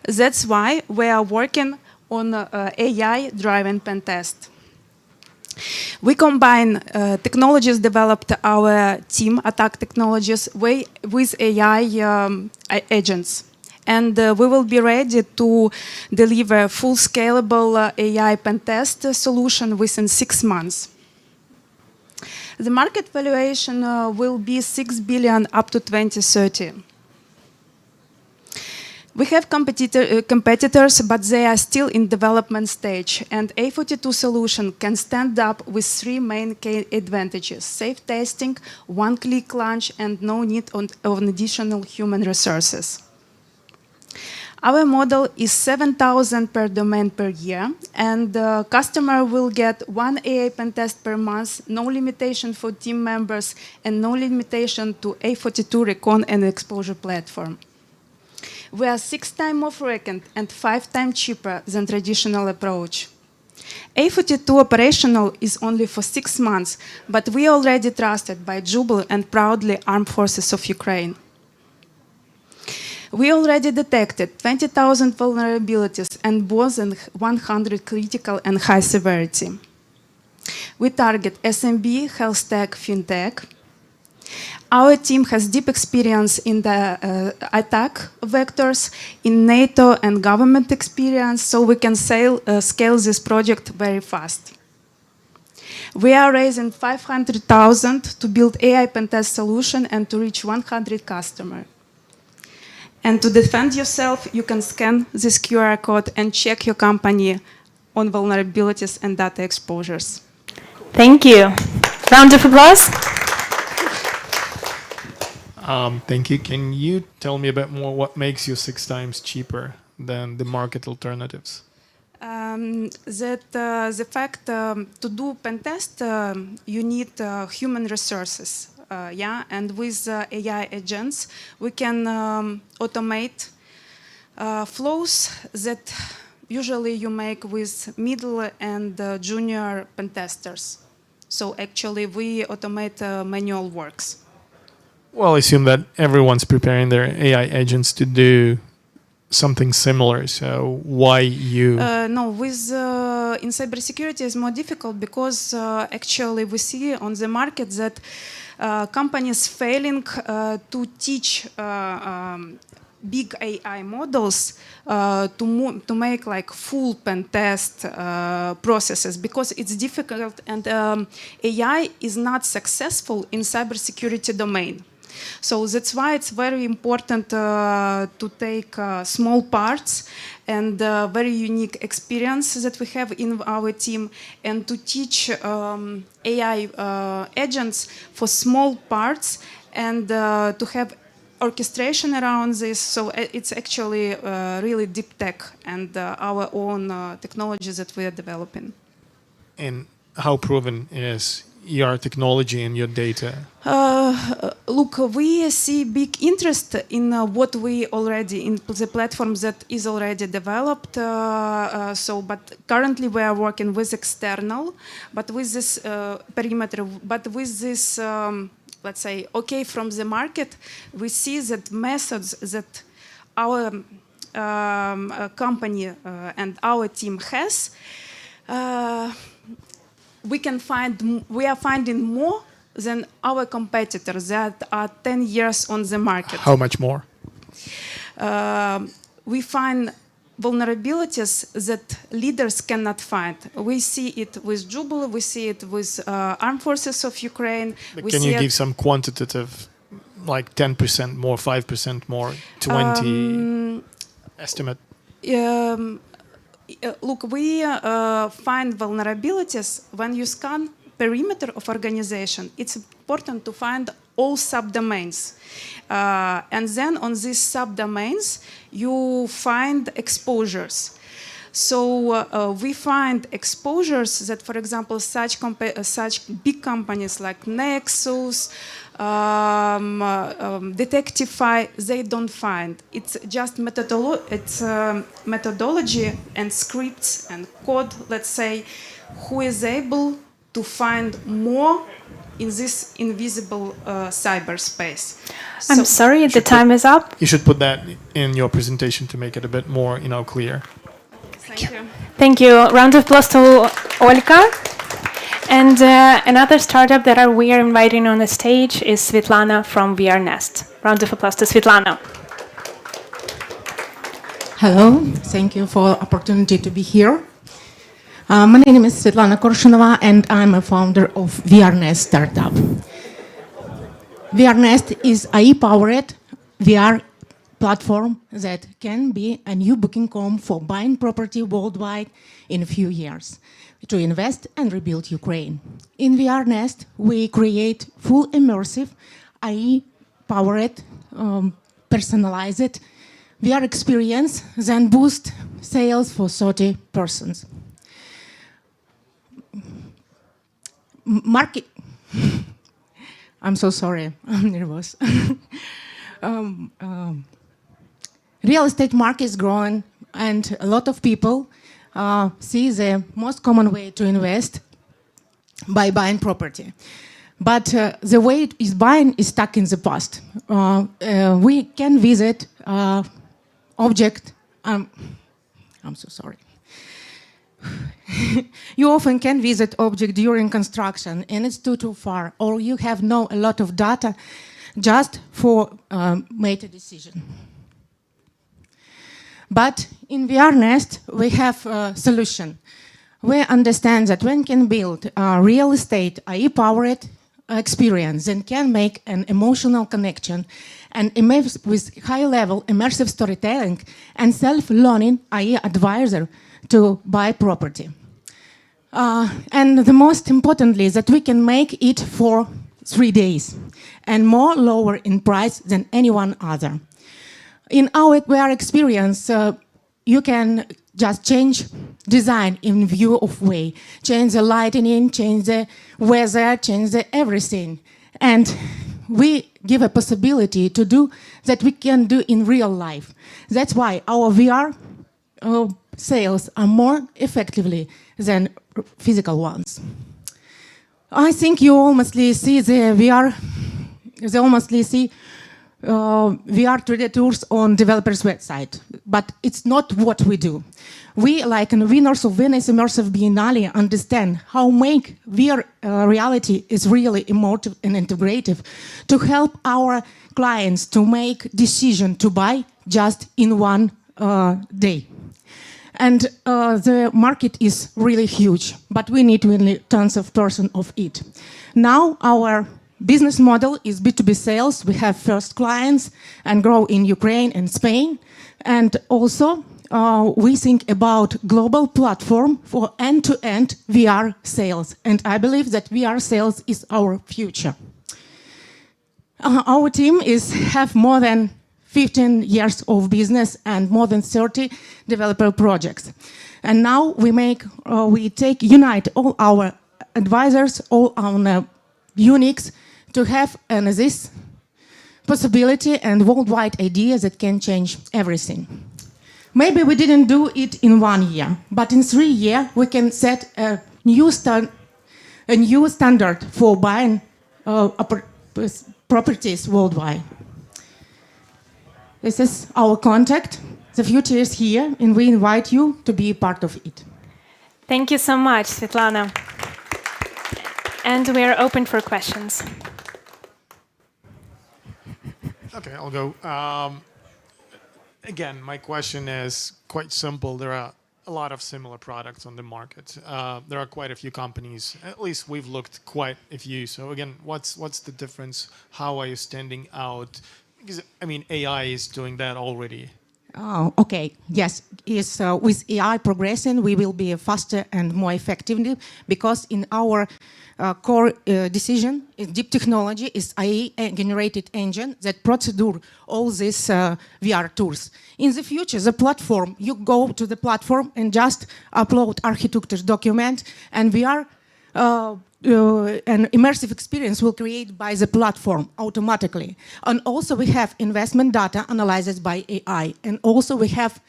That's why we are working on AI-driven pen test. We combine technologies developed our team, attack technologies, with AI agents. And we will be ready to deliver full scalable AI pen test solution within 6 months. The market valuation will be 6 billion up to 2030. We have competitors, but they are still in development stage, and A42 solution can stand up with 3 main key advantages: safe testing, one-click launch, and no need of additional human resources. Our model is 7,000 per domain per year, and the customer will get 1 AI pen test per month, no limitation for team members, and no limitation to A42 Recon and Exposure platform. We are 6 times more frequent and 5 times cheaper than traditional approach. A42 operational is only for 6 months, but we already trusted by Jubel and proudly Armed Forces of Ukraine. We already detected 20,000 vulnerabilities and more than 100 critical and high severity. We target SMB, health tech, fintech. Our team has deep experience in the attack vectors, in NATO and government experience, so we can scale this project very fast. We are raising 500,000 to build AI pen test solution and to reach 100 customers. And to defend yourself, you can scan this QR code and check your company on vulnerabilities and data exposures. Thank you. Round of applause. Thank you. Can you tell me a bit more what makes you 6 times cheaper than the market alternatives? The fact to do pen test, you need human resources. And with AI agents, we can automate flows that usually you make with middle and junior pen testers. So actually, we automate manual works. Well, I assume that everyone's preparing their AI agents to do something similar. So why you? No, in cybersecurity it's more difficult because actually we see on the market that companies failing to teach big AI models to make like full pen test processes, because it's difficult, and AI is not successful in cybersecurity domain. So that's why it's very important to take small parts and very unique experience that we have in our team, and to teach AI agents for small parts, and to have orchestration around this. So it's actually really deep tech and our own technologies that we are developing. And how proven is your technology and your data? Look, we see big interest in what we already, in the platforms that is already developed. But currently we are working with external, but with this perimeter, but with this, let's say, okay, from the market, we see that methods that our company and our team has, we are finding more than our competitors that are 10 years on the market. How much more? We find vulnerabilities that leaders cannot find. We see it with Jubilee, we see it with Armed Forces of Ukraine. Can you give some quantitative, like 10% more, 5% more, 20 estimate? Look, we find vulnerabilities when you scan perimeter of organization. It's important to find all subdomains. And then on these subdomains, you find exposures. So we find exposures that, for example, such big companies like Nexus, Detectify, they don't find. It's just methodology and scripts and code, let's say, who is able to find more in this invisible cyberspace. I'm sorry, the time is up. You should put that in your presentation to make it a bit more, clear. Thank you. Thank you. Round of applause to Olga. And another startup that we are inviting on the stage is Svetlana from VR Nest. Round of applause to Svetlana. Hello, thank you for the opportunity to be here. My name is Svetlana Korshunova, and I'm a founder of VR Nest startup. VR Nest is AI-powered VR platform that can be a new booking home for buying property worldwide in a few years to invest and rebuild Ukraine. In VR Nest, we create full immersive, AI-powered, personalized VR experience, then boost sales for 30 persons. Market. I'm so sorry, I'm nervous. Real estate market is growing, and a lot of people see the most common way to invest by buying property. But the way it is buying is stuck in the past. We can visit object. I'm so sorry. You often can visit object during construction, and it's too far, or you have a lot of data just for make a decision. But in VR Nest, we have a solution. We understand that one can build a real estate AI-powered experience and can make an emotional connection and with high-level immersive storytelling and self-learning AI advisor to buy property. And the most importantly, that we can make it for 3 days and more lower in price than anyone other. In our VR experience, you can just change design in view of way, change the lighting, change the weather, change everything. And we give a possibility to do that we can do in real life. That's why our VR sales are more effectively than physical ones. I think you almost see the VR, they almost see VR 3D tours on developers' website, but it's not what we do. We, like in winners of Venice Immersive Biennale, understand how make VR reality is really emotive and integrative to help our clients to make decision to buy just in one day. And the market is really huge, but we need really tons of person of it. Now our business model is B2B sales. We have first clients and grow in Ukraine and Spain. And also we think about global platform for end-to-end VR sales. And I believe that VR sales is our future. Our team have more than 15 years of business and more than 30 developer projects. And now we unite all our advisors, all our uniques to have this possibility and worldwide idea that can change everything. Maybe we didn't do it in 1 year, but in 3 years we can set a new standard for buying properties worldwide. This is our contact. The future is here, and we invite you to be a part of it. Thank you so much, Svetlana. And we are open for questions. Okay, I'll go. Again, my question is quite simple. There are a lot of similar products on the market. There are quite a few companies. At least we've looked quite a few. So again, what's the difference? How are you standing out? Because I mean, AI is doing that already. Oh, okay. Yes, with AI progressing, we will be faster and more effective because in our core decision, deep technology is AI-generated engine that procedure all these VR tools. In the future, the platform, you go to the platform and just upload architecture document, and VR an immersive experience will create by the platform automatically. And also we have investment data analyzed by AI. And also we have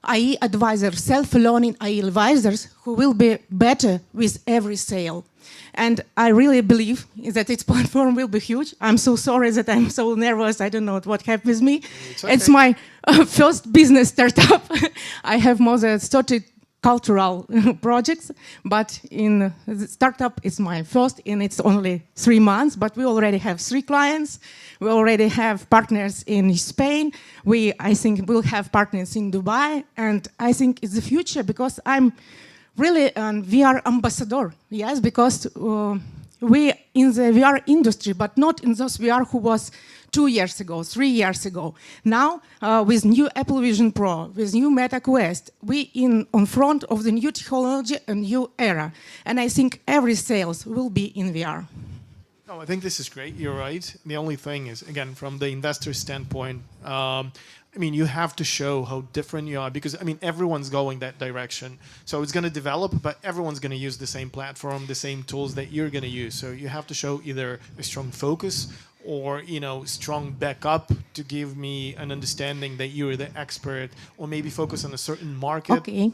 AI advisors, self-learning AI advisors who will be better with every sale. And I really believe that its platform will be huge. I'm so sorry that I'm so nervous. I don't know what happened with me. Okay. It's my first business startup. I have more than 30 cultural projects, but in the startup it's my first, and it's only 3 months, but we already have 3 clients. We already have partners in Spain. I think we'll have partners in Dubai, and I think it's the future because I'm really a VR ambassador, yes, because we in the VR industry, but not in those VR who was 2 years ago, 3 years ago. Now, with new Apple Vision Pro, with new Meta Quest, we on front of the new technology and new era. And I think every sales will be in VR. No, I think this is great. You're right. The only thing is, again, from the investor standpoint, I mean, you have to show how different you are because, I mean, everyone's going that direction. So it's going to develop, but everyone's going to use the same platform, the same tools that you're going to use. So you have to show either a strong focus or, you know, strong backup to give me an understanding that you're the expert, or maybe focus on a certain market. Okay.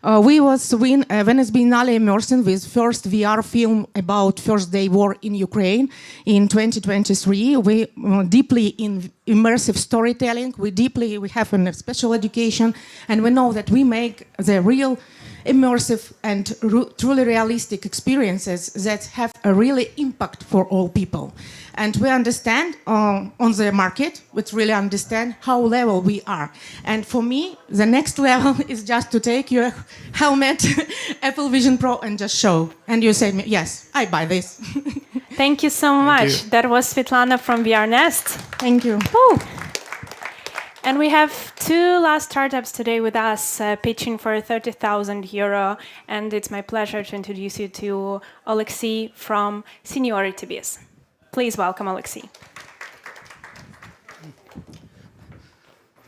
We was win Venice Biennale immersion with first VR film about first day war in Ukraine in 2023. We deeply in immersive storytelling. We have a special education, and we know that we make the real immersive and truly realistic experiences that have a really impact for all people. And we understand on the market, we really understand how level we are. And for me, the next level is just to take your helmet, Apple Vision Pro, and just show. And you say, yes, I buy this. Thank you so much. That was Svetlana from VR Nest. Thank you. Woo. And we have 2 last startups today with us pitching for 30,000 euro. And it's my pleasure to introduce you to Alexei from Seniority Biz. Please welcome Alexei.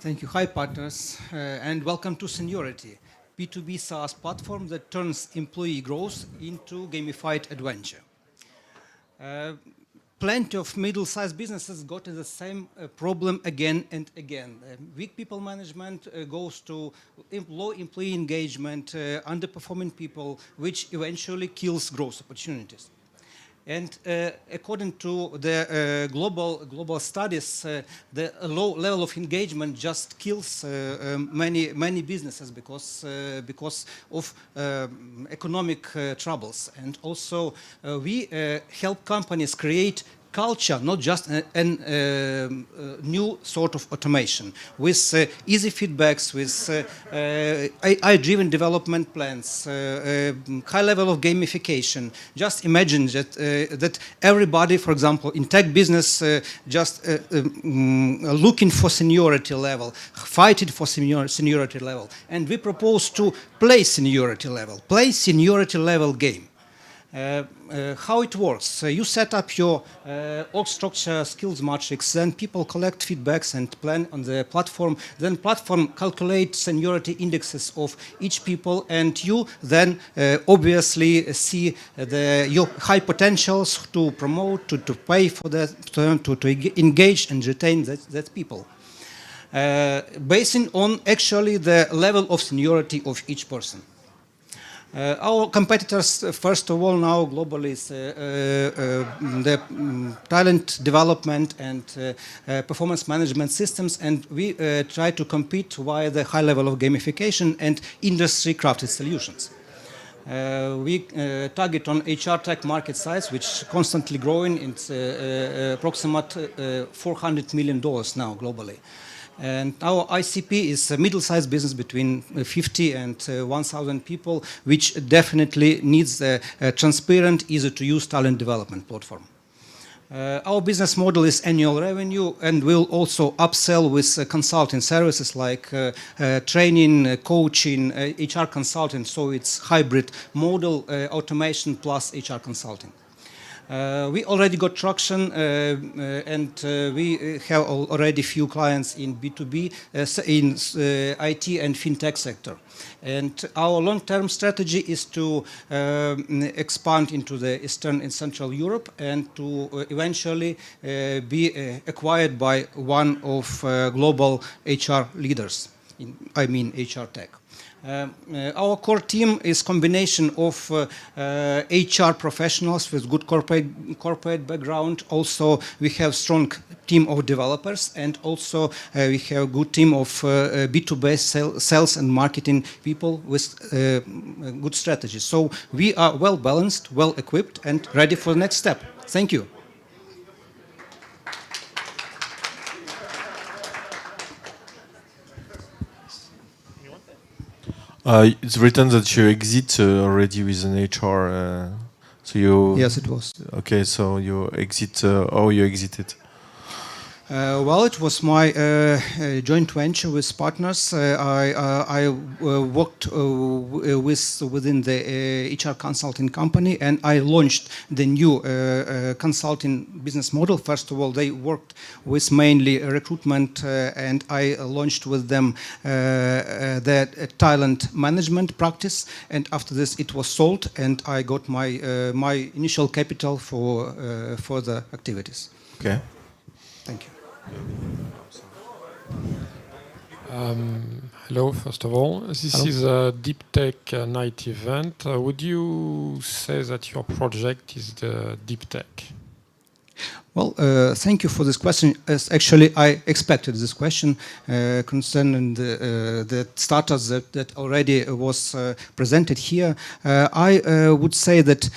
Thank you. Hi, partners, and welcome to Seniority, B2B SaaS platform that turns employee growth into gamified adventure. Plenty of middle-sized businesses go to the same problem again and again. Weak people management goes to low employee engagement, underperforming people, which eventually kills growth opportunities. And according to the global studies, the low level of engagement just kills many businesses because of economic troubles. And also, we help companies create culture, not just a new sort of automation, with easy feedbacks, with AI-driven development plans, high level of gamification. Just imagine that everybody, for example, in tech business, just looking for seniority level, fighting for seniority level, and we propose to play seniority level game. How it works? You set up your org structure skills matrix, then people collect feedbacks and plan on the platform. Then platform calculates seniority indexes of each people, and you then obviously see your high potentials to promote, to pay for that, to engage and retain that people. Based on actually the level of seniority of each person. Our competitors, first of all, now globally is the talent development and performance management systems, and we try to compete via the high level of gamification and industry-crafted solutions. We target on HR tech market size, which is constantly growing. It's approximately $400 million now globally. And our ICP is a middle-sized business between 50 and 1,000 people, which definitely needs a transparent, easy-to-use talent development platform. Our business model is annual revenue, and we'll also upsell with consulting services like training, coaching, HR consulting. So it's hybrid model, automation plus HR consulting. We already got traction, and we have already few clients in B2B, in IT and fintech sector. And our long-term strategy is to expand into the Eastern and Central Europe and to eventually be acquired by one of global HR leaders, HR tech. Our core team is combination of HR professionals with good corporate background. Also, we have strong team of developers, and also we have good team of B2B sales and marketing people with good strategy. So we are well balanced, well equipped, and ready for the next step. Thank you. It's written that you exit already with an HR. So you. Yes, it was. Okay, so you exit. How you exited? Well, it was my joint venture with partners. I worked within the HR consulting company, and I launched the new consulting business model. First of all, they worked with mainly recruitment, and I launched with them the talent management practice. And after this, it was sold, and I got my initial capital for the activities. Okay. Thank you. Hello, first of all. This is a Deep Tech night event. Would you say that your project is the Deep Tech? Well, thank you for this question. Actually, I expected this question concerning the startups that already was presented here. I would say that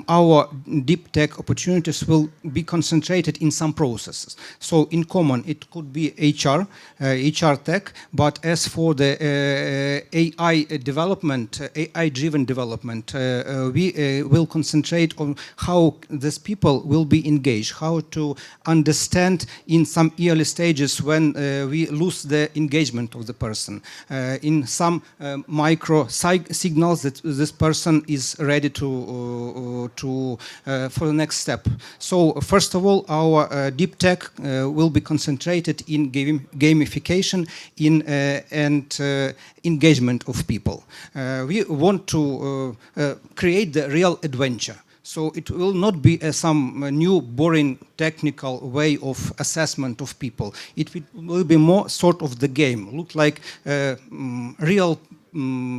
our deep tech opportunities will be concentrated in some processes. So in common, it could be HR tech, but as for the AI development, AI-driven development, we will concentrate on how these people will be engaged, how to understand in some early stages when we lose the engagement of the person, in some micro signals that this person is ready for the next step. So first of all, our deep tech will be concentrated in gamification and engagement of people. We want to create the real adventure. So it will not be some new boring technical way of assessment of people. It will be more sort of the game, look like real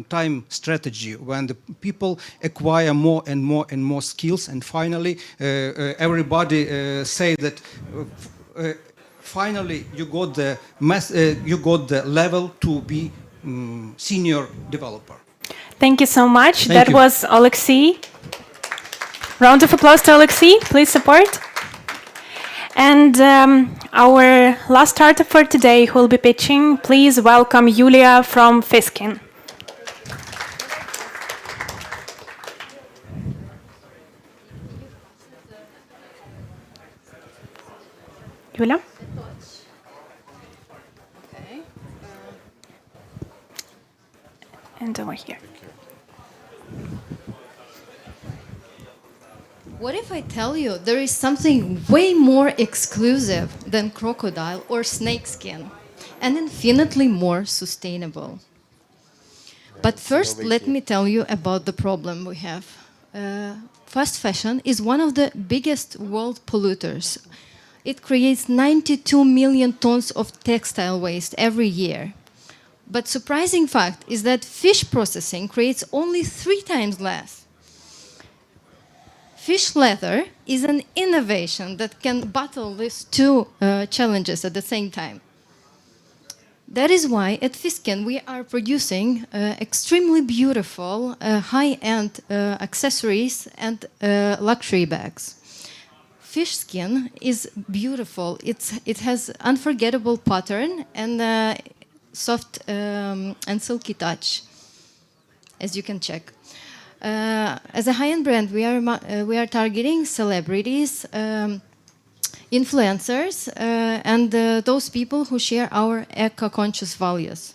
time strategy when the people acquire more and more and more skills, and finally everybody say that finally you got the level to be senior developer. Thank you so much. Thank you. Was Alexei. Round of applause to Alexei. Please support. And our last startup for today who will be pitching, please welcome Julia from Fiskin. Julia? Okay. And over here. What if I tell you there is something way more exclusive than crocodile or snakeskin and infinitely more sustainable? But first, let me tell you about the problem we have. Fast fashion is one of the biggest world polluters. It creates 92 million tons of textile waste every year. But surprising fact is that fish processing creates only 3 times less. Fish leather is an innovation that can battle these two challenges at the same time. That is why at Fiskin we are producing extremely beautiful high-end accessories and luxury bags. Fish skin is beautiful. It has unforgettable pattern and soft and silky touch, as you can check. As a high-end brand, we are targeting celebrities, influencers, and those people who share our eco-conscious values.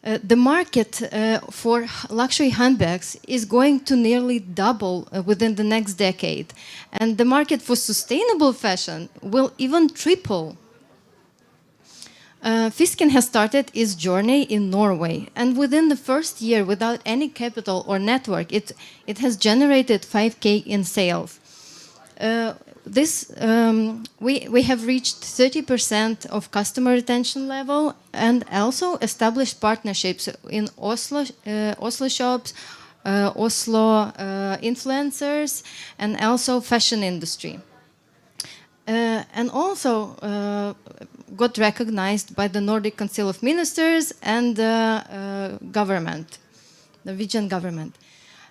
The market for luxury handbags is going to nearly double within the next decade, and the market for sustainable fashion will even triple. Fiskin has started its journey in Norway, and within the first year, without any capital or network, it has generated 5K in sales. We have reached 30% of customer retention level and also established partnerships in Oslo shops, Oslo influencers, and also fashion industry. And also got recognized by the Nordic Council of Ministers and the government, the Norwegian government.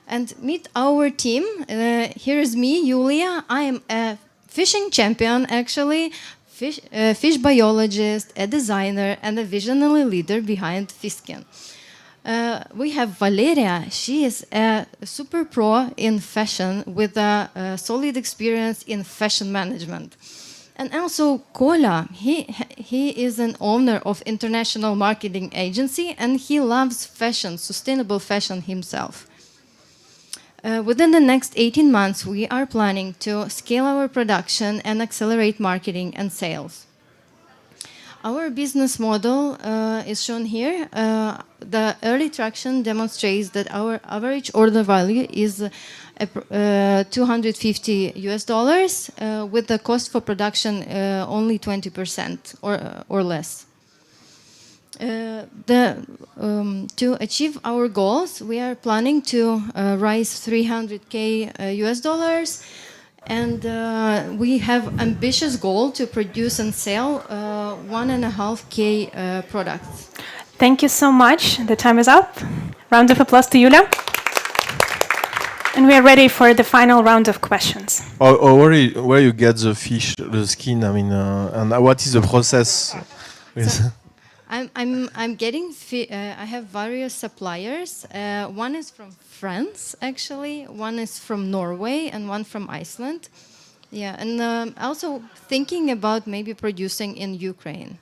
And meet our team. Here is me, Julia. I am a fishing champion, actually, fish biologist, a designer, and a visionary leader behind Fiskin. We have Valeria. She is a super pro in fashion with a solid experience in fashion management. And also Kola, he is an owner of international marketing agency and he loves fashion, sustainable fashion himself. Within the next 18 months, we are planning to scale our production and accelerate marketing and sales. Our business model is shown here. The early traction demonstrates that our average order value is $250 with the cost for production only 20% or less. To achieve our goals, we are planning to raise $300K and we have ambitious goal to produce and sell 1.5K products. Thank you so much. The time is up. Round of applause to Julia. And we are ready for the final round of questions. Where you get the fish, the skin? I mean, and what is the process? I'm getting. I have various suppliers. One is from France, actually. One is from Norway, and one from Iceland. Yeah, and also thinking about maybe producing in Ukraine.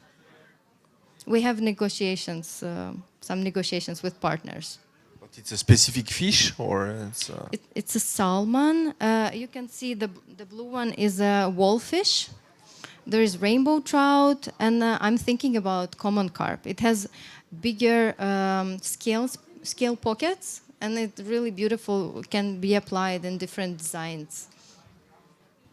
We have negotiations, some negotiations with partners. But it's a specific fish, or it's a salmon. You can see the blue one is a wallfish. There is rainbow trout, and I'm thinking about common carp. It has bigger scale pockets, and it's really beautiful. Can be applied in different designs.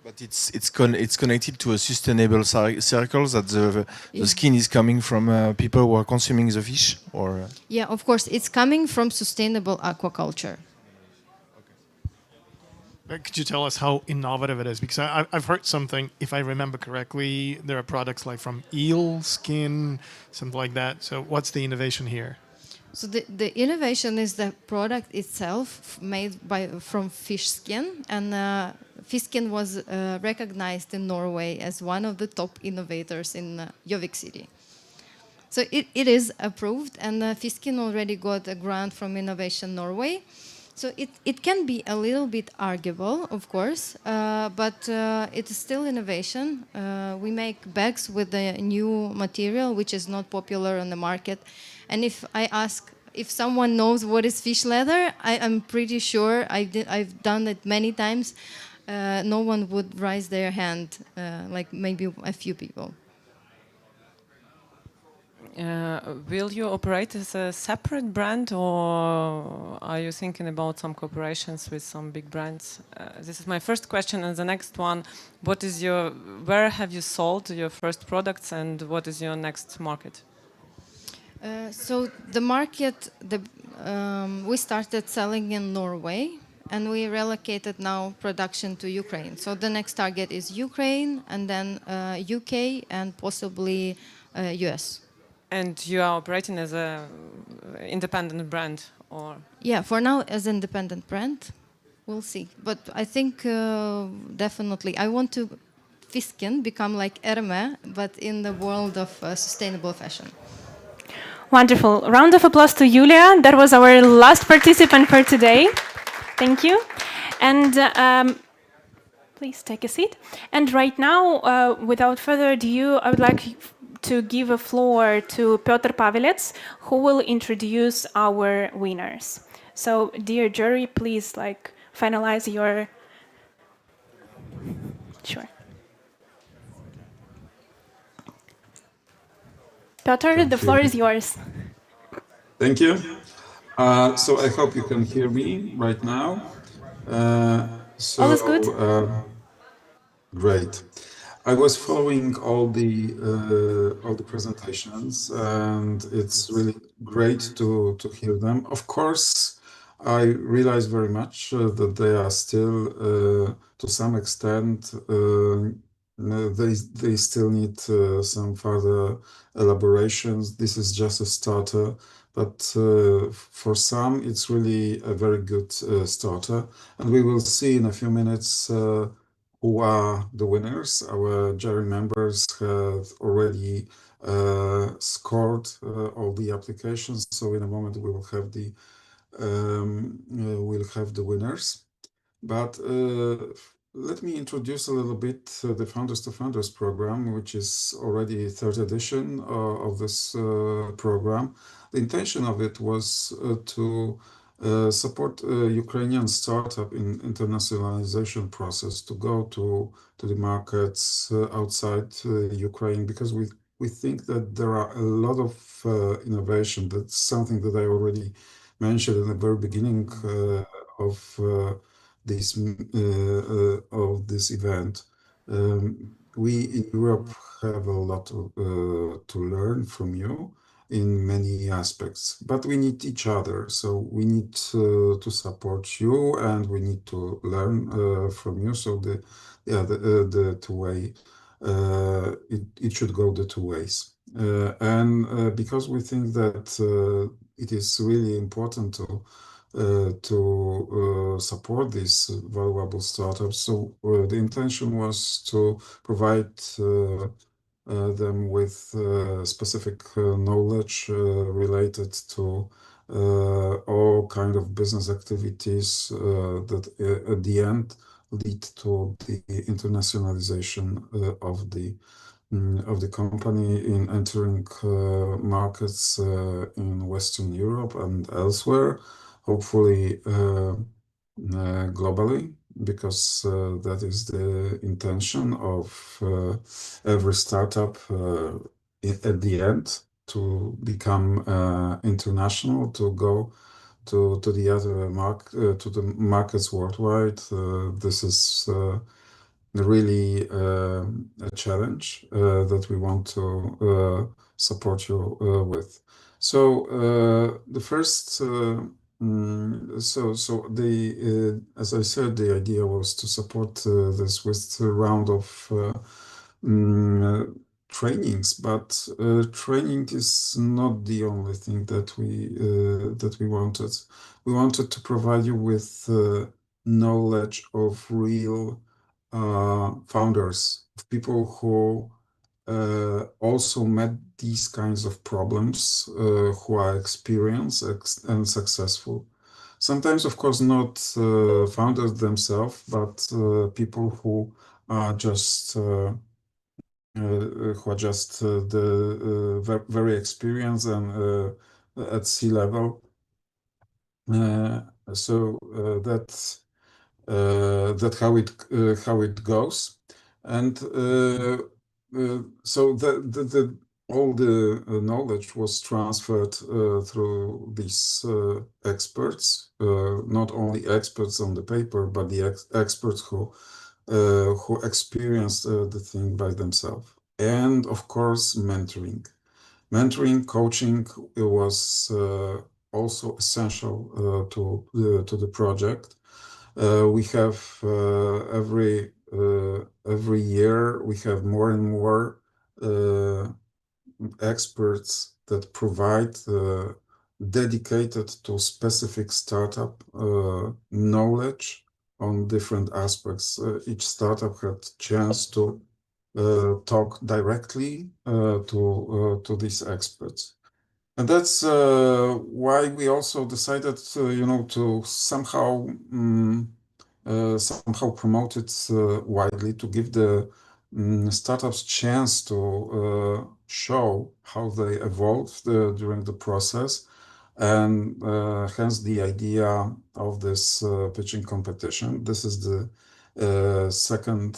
But it's connected to a sustainable circle that the skin is coming from people who are consuming the fish, or yeah, of course, it's coming from sustainable aquaculture. Could you tell us how innovative it is? Because I've heard something, if I remember correctly, there are products like from eel skin, something like that. So what's the innovation here? So the innovation is the product itself made from fish skin, and Fisken was recognized in Norway as one of the top innovators in Gjøvik city. So it is approved, and Fisken already got a grant from Innovation Norway. So it can be a little bit arguable, of course, but it is still innovation. We make bags with a new material, which is not popular on the market. And if I ask if someone knows what is fish leather, I'm pretty sure I've done it many times. No one would raise their hand, like maybe a few people. Will you operate as a separate brand, or are you thinking about some cooperations with some big brands? This is my first question, and the next one: where have you sold your first products, and what is your next market? So the market, we started selling in Norway, and we relocated now production to Ukraine. So the next target is Ukraine, and then UK, and possibly US. And you are operating as an independent brand, or? Yeah, for now as an independent brand, we'll see. But I think definitely I want to Fisken become like Hermès, but in the world of sustainable fashion. Wonderful. Round of applause to Julia. That was our last participant for today. Thank you. And please take a seat. And right now, without further ado, I would like to give a floor to Piotr Pavelets, who will introduce our winners. So, dear jury, please finalize your... Sure. Piotr, the floor is yours. Thank you. So I hope you can hear me right now. All is good? Great. I was following all the presentations, and it's really great to hear them. Of course, I realize very much that they are still, to some extent, they still need some further elaborations. This is just a starter, but for some, it's really a very good starter. And we will see in a few minutes who are the winners. Our jury members have already scored all the applications, so in a moment we will have the winners. But let me introduce a little bit the Founders2Founders program, which is already third edition of this program. The intention of it was to support Ukrainian startup in internationalization process to go to the markets outside Ukraine, because we think that there are a lot of innovation. That's something that I already mentioned in the very beginning of this event. We in Europe have a lot to learn from you in many aspects, but we need each other. So we need to support you, and we need to learn from you. So the two way, it should go the two ways. And because we think that it is really important to support these valuable startups. So the intention was to provide them with specific knowledge related to all kind of business activities that at the end lead to the internationalization of the company in entering markets in Western Europe and elsewhere, hopefully globally, because that is the intention of every startup at the end, to become international, to go to the other to the markets worldwide. This is really a challenge that we want to support you with. So the first, as I said, the idea was to support this with a round of trainings, but training is not the only thing that we wanted. We wanted to provide you with knowledge of real founders, of people who also met these kinds of problems, who are experienced and successful. Sometimes, of course, not founders themselves, but people who are just very experienced and at sea level. So that's how it goes, and so all the knowledge was transferred through these experts, not only experts on the paper, but the experts who experienced the thing by themselves. And of course, mentoring. Mentoring, coaching was also essential to the project. We have every year we have more and more experts that provide dedicated to specific startup knowledge on different aspects. Each startup had chance to talk directly to these experts. And that's why we also decided, to somehow promote it widely, to give the startups chance to show how they evolved during the process, and hence the idea of this pitching competition. This is the second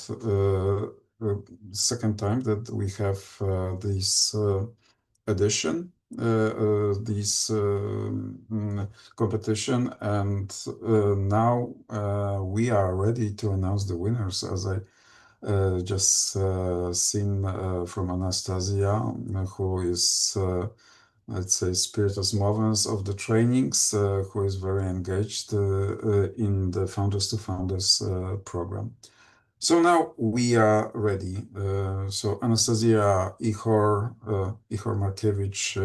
time that we have this edition, this competition, and now we are ready to announce the winners, as I just seen from Anastasia, who is let's say spiritus movens of the trainings, who is very engaged in the Founders2Founders program. So now we are ready. So Anastasia Ihor Markiewicz,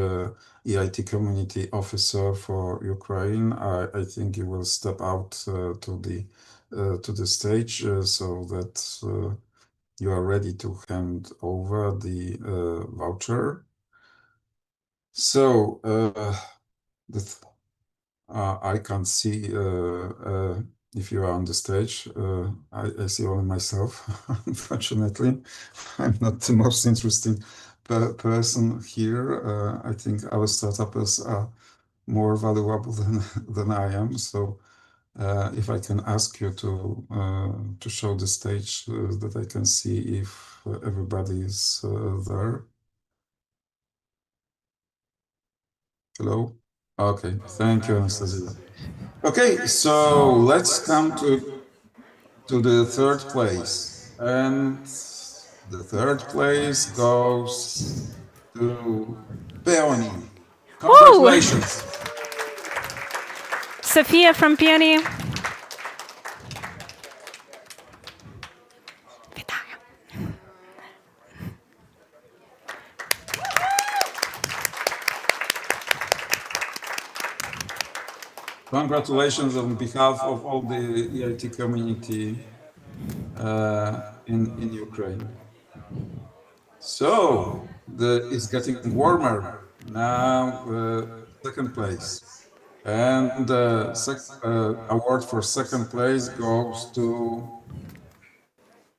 EIT Community Officer for Ukraine, I think you will step out to the stage so that you are ready to hand over the voucher. So I can't see if you are on the stage. I see only myself, unfortunately. I'm not the most interesting person here. I think our startups are more valuable than I am. So if I can ask you to show the stage that I can see if everybody is there. Hello? Okay, thank you, Anastasia. Okay, so let's come to the third place. And the third place goes to Peony. Congratulations. Sophia from Peony. Congratulations on behalf of all the EIT community in Ukraine. So it's getting warmer now. Second place, and the award for second place goes to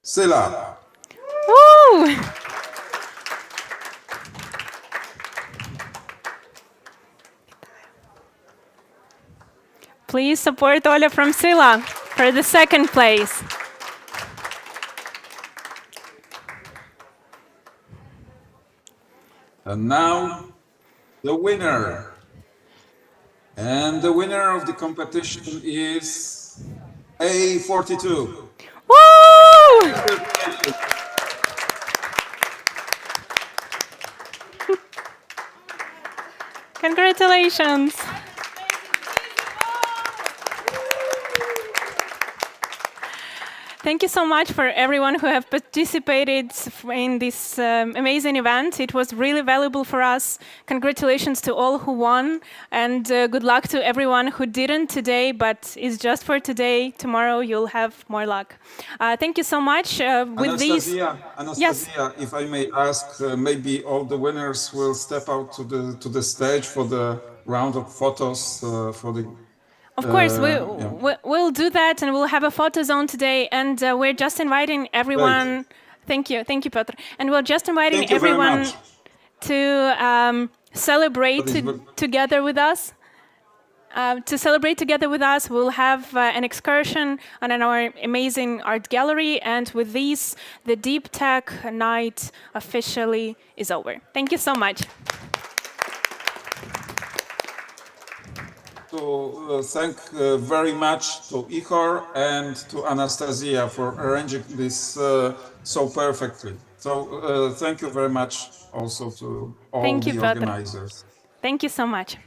Sila. Woo! Please support Oля from Sila for the second place. And now the winner. And the winner of the competition is A42. Woo! Congratulations. Thank you so much for everyone who have participated in this amazing event. It was really valuable for us. Congratulations to all who won, and good luck to everyone who didn't today, but is just for today. Tomorrow you'll have more luck. Thank you so much. Anastasia, Yes. if I may ask, maybe all the winners will step out to the stage for the round of photos for the. Of course, yeah. we'll do that, and we'll have a photo zone today. And we're just inviting everyone. Thank you, Piotr. And we're just inviting everyone to celebrate together with us. We'll have an excursion on our amazing art gallery, and with these, the Deep Tech night officially is over. Thank you so much. To thank very much to Ihor and to Anastasia for arranging this so perfectly. So thank you very much also to all the organizers. Thank you so much.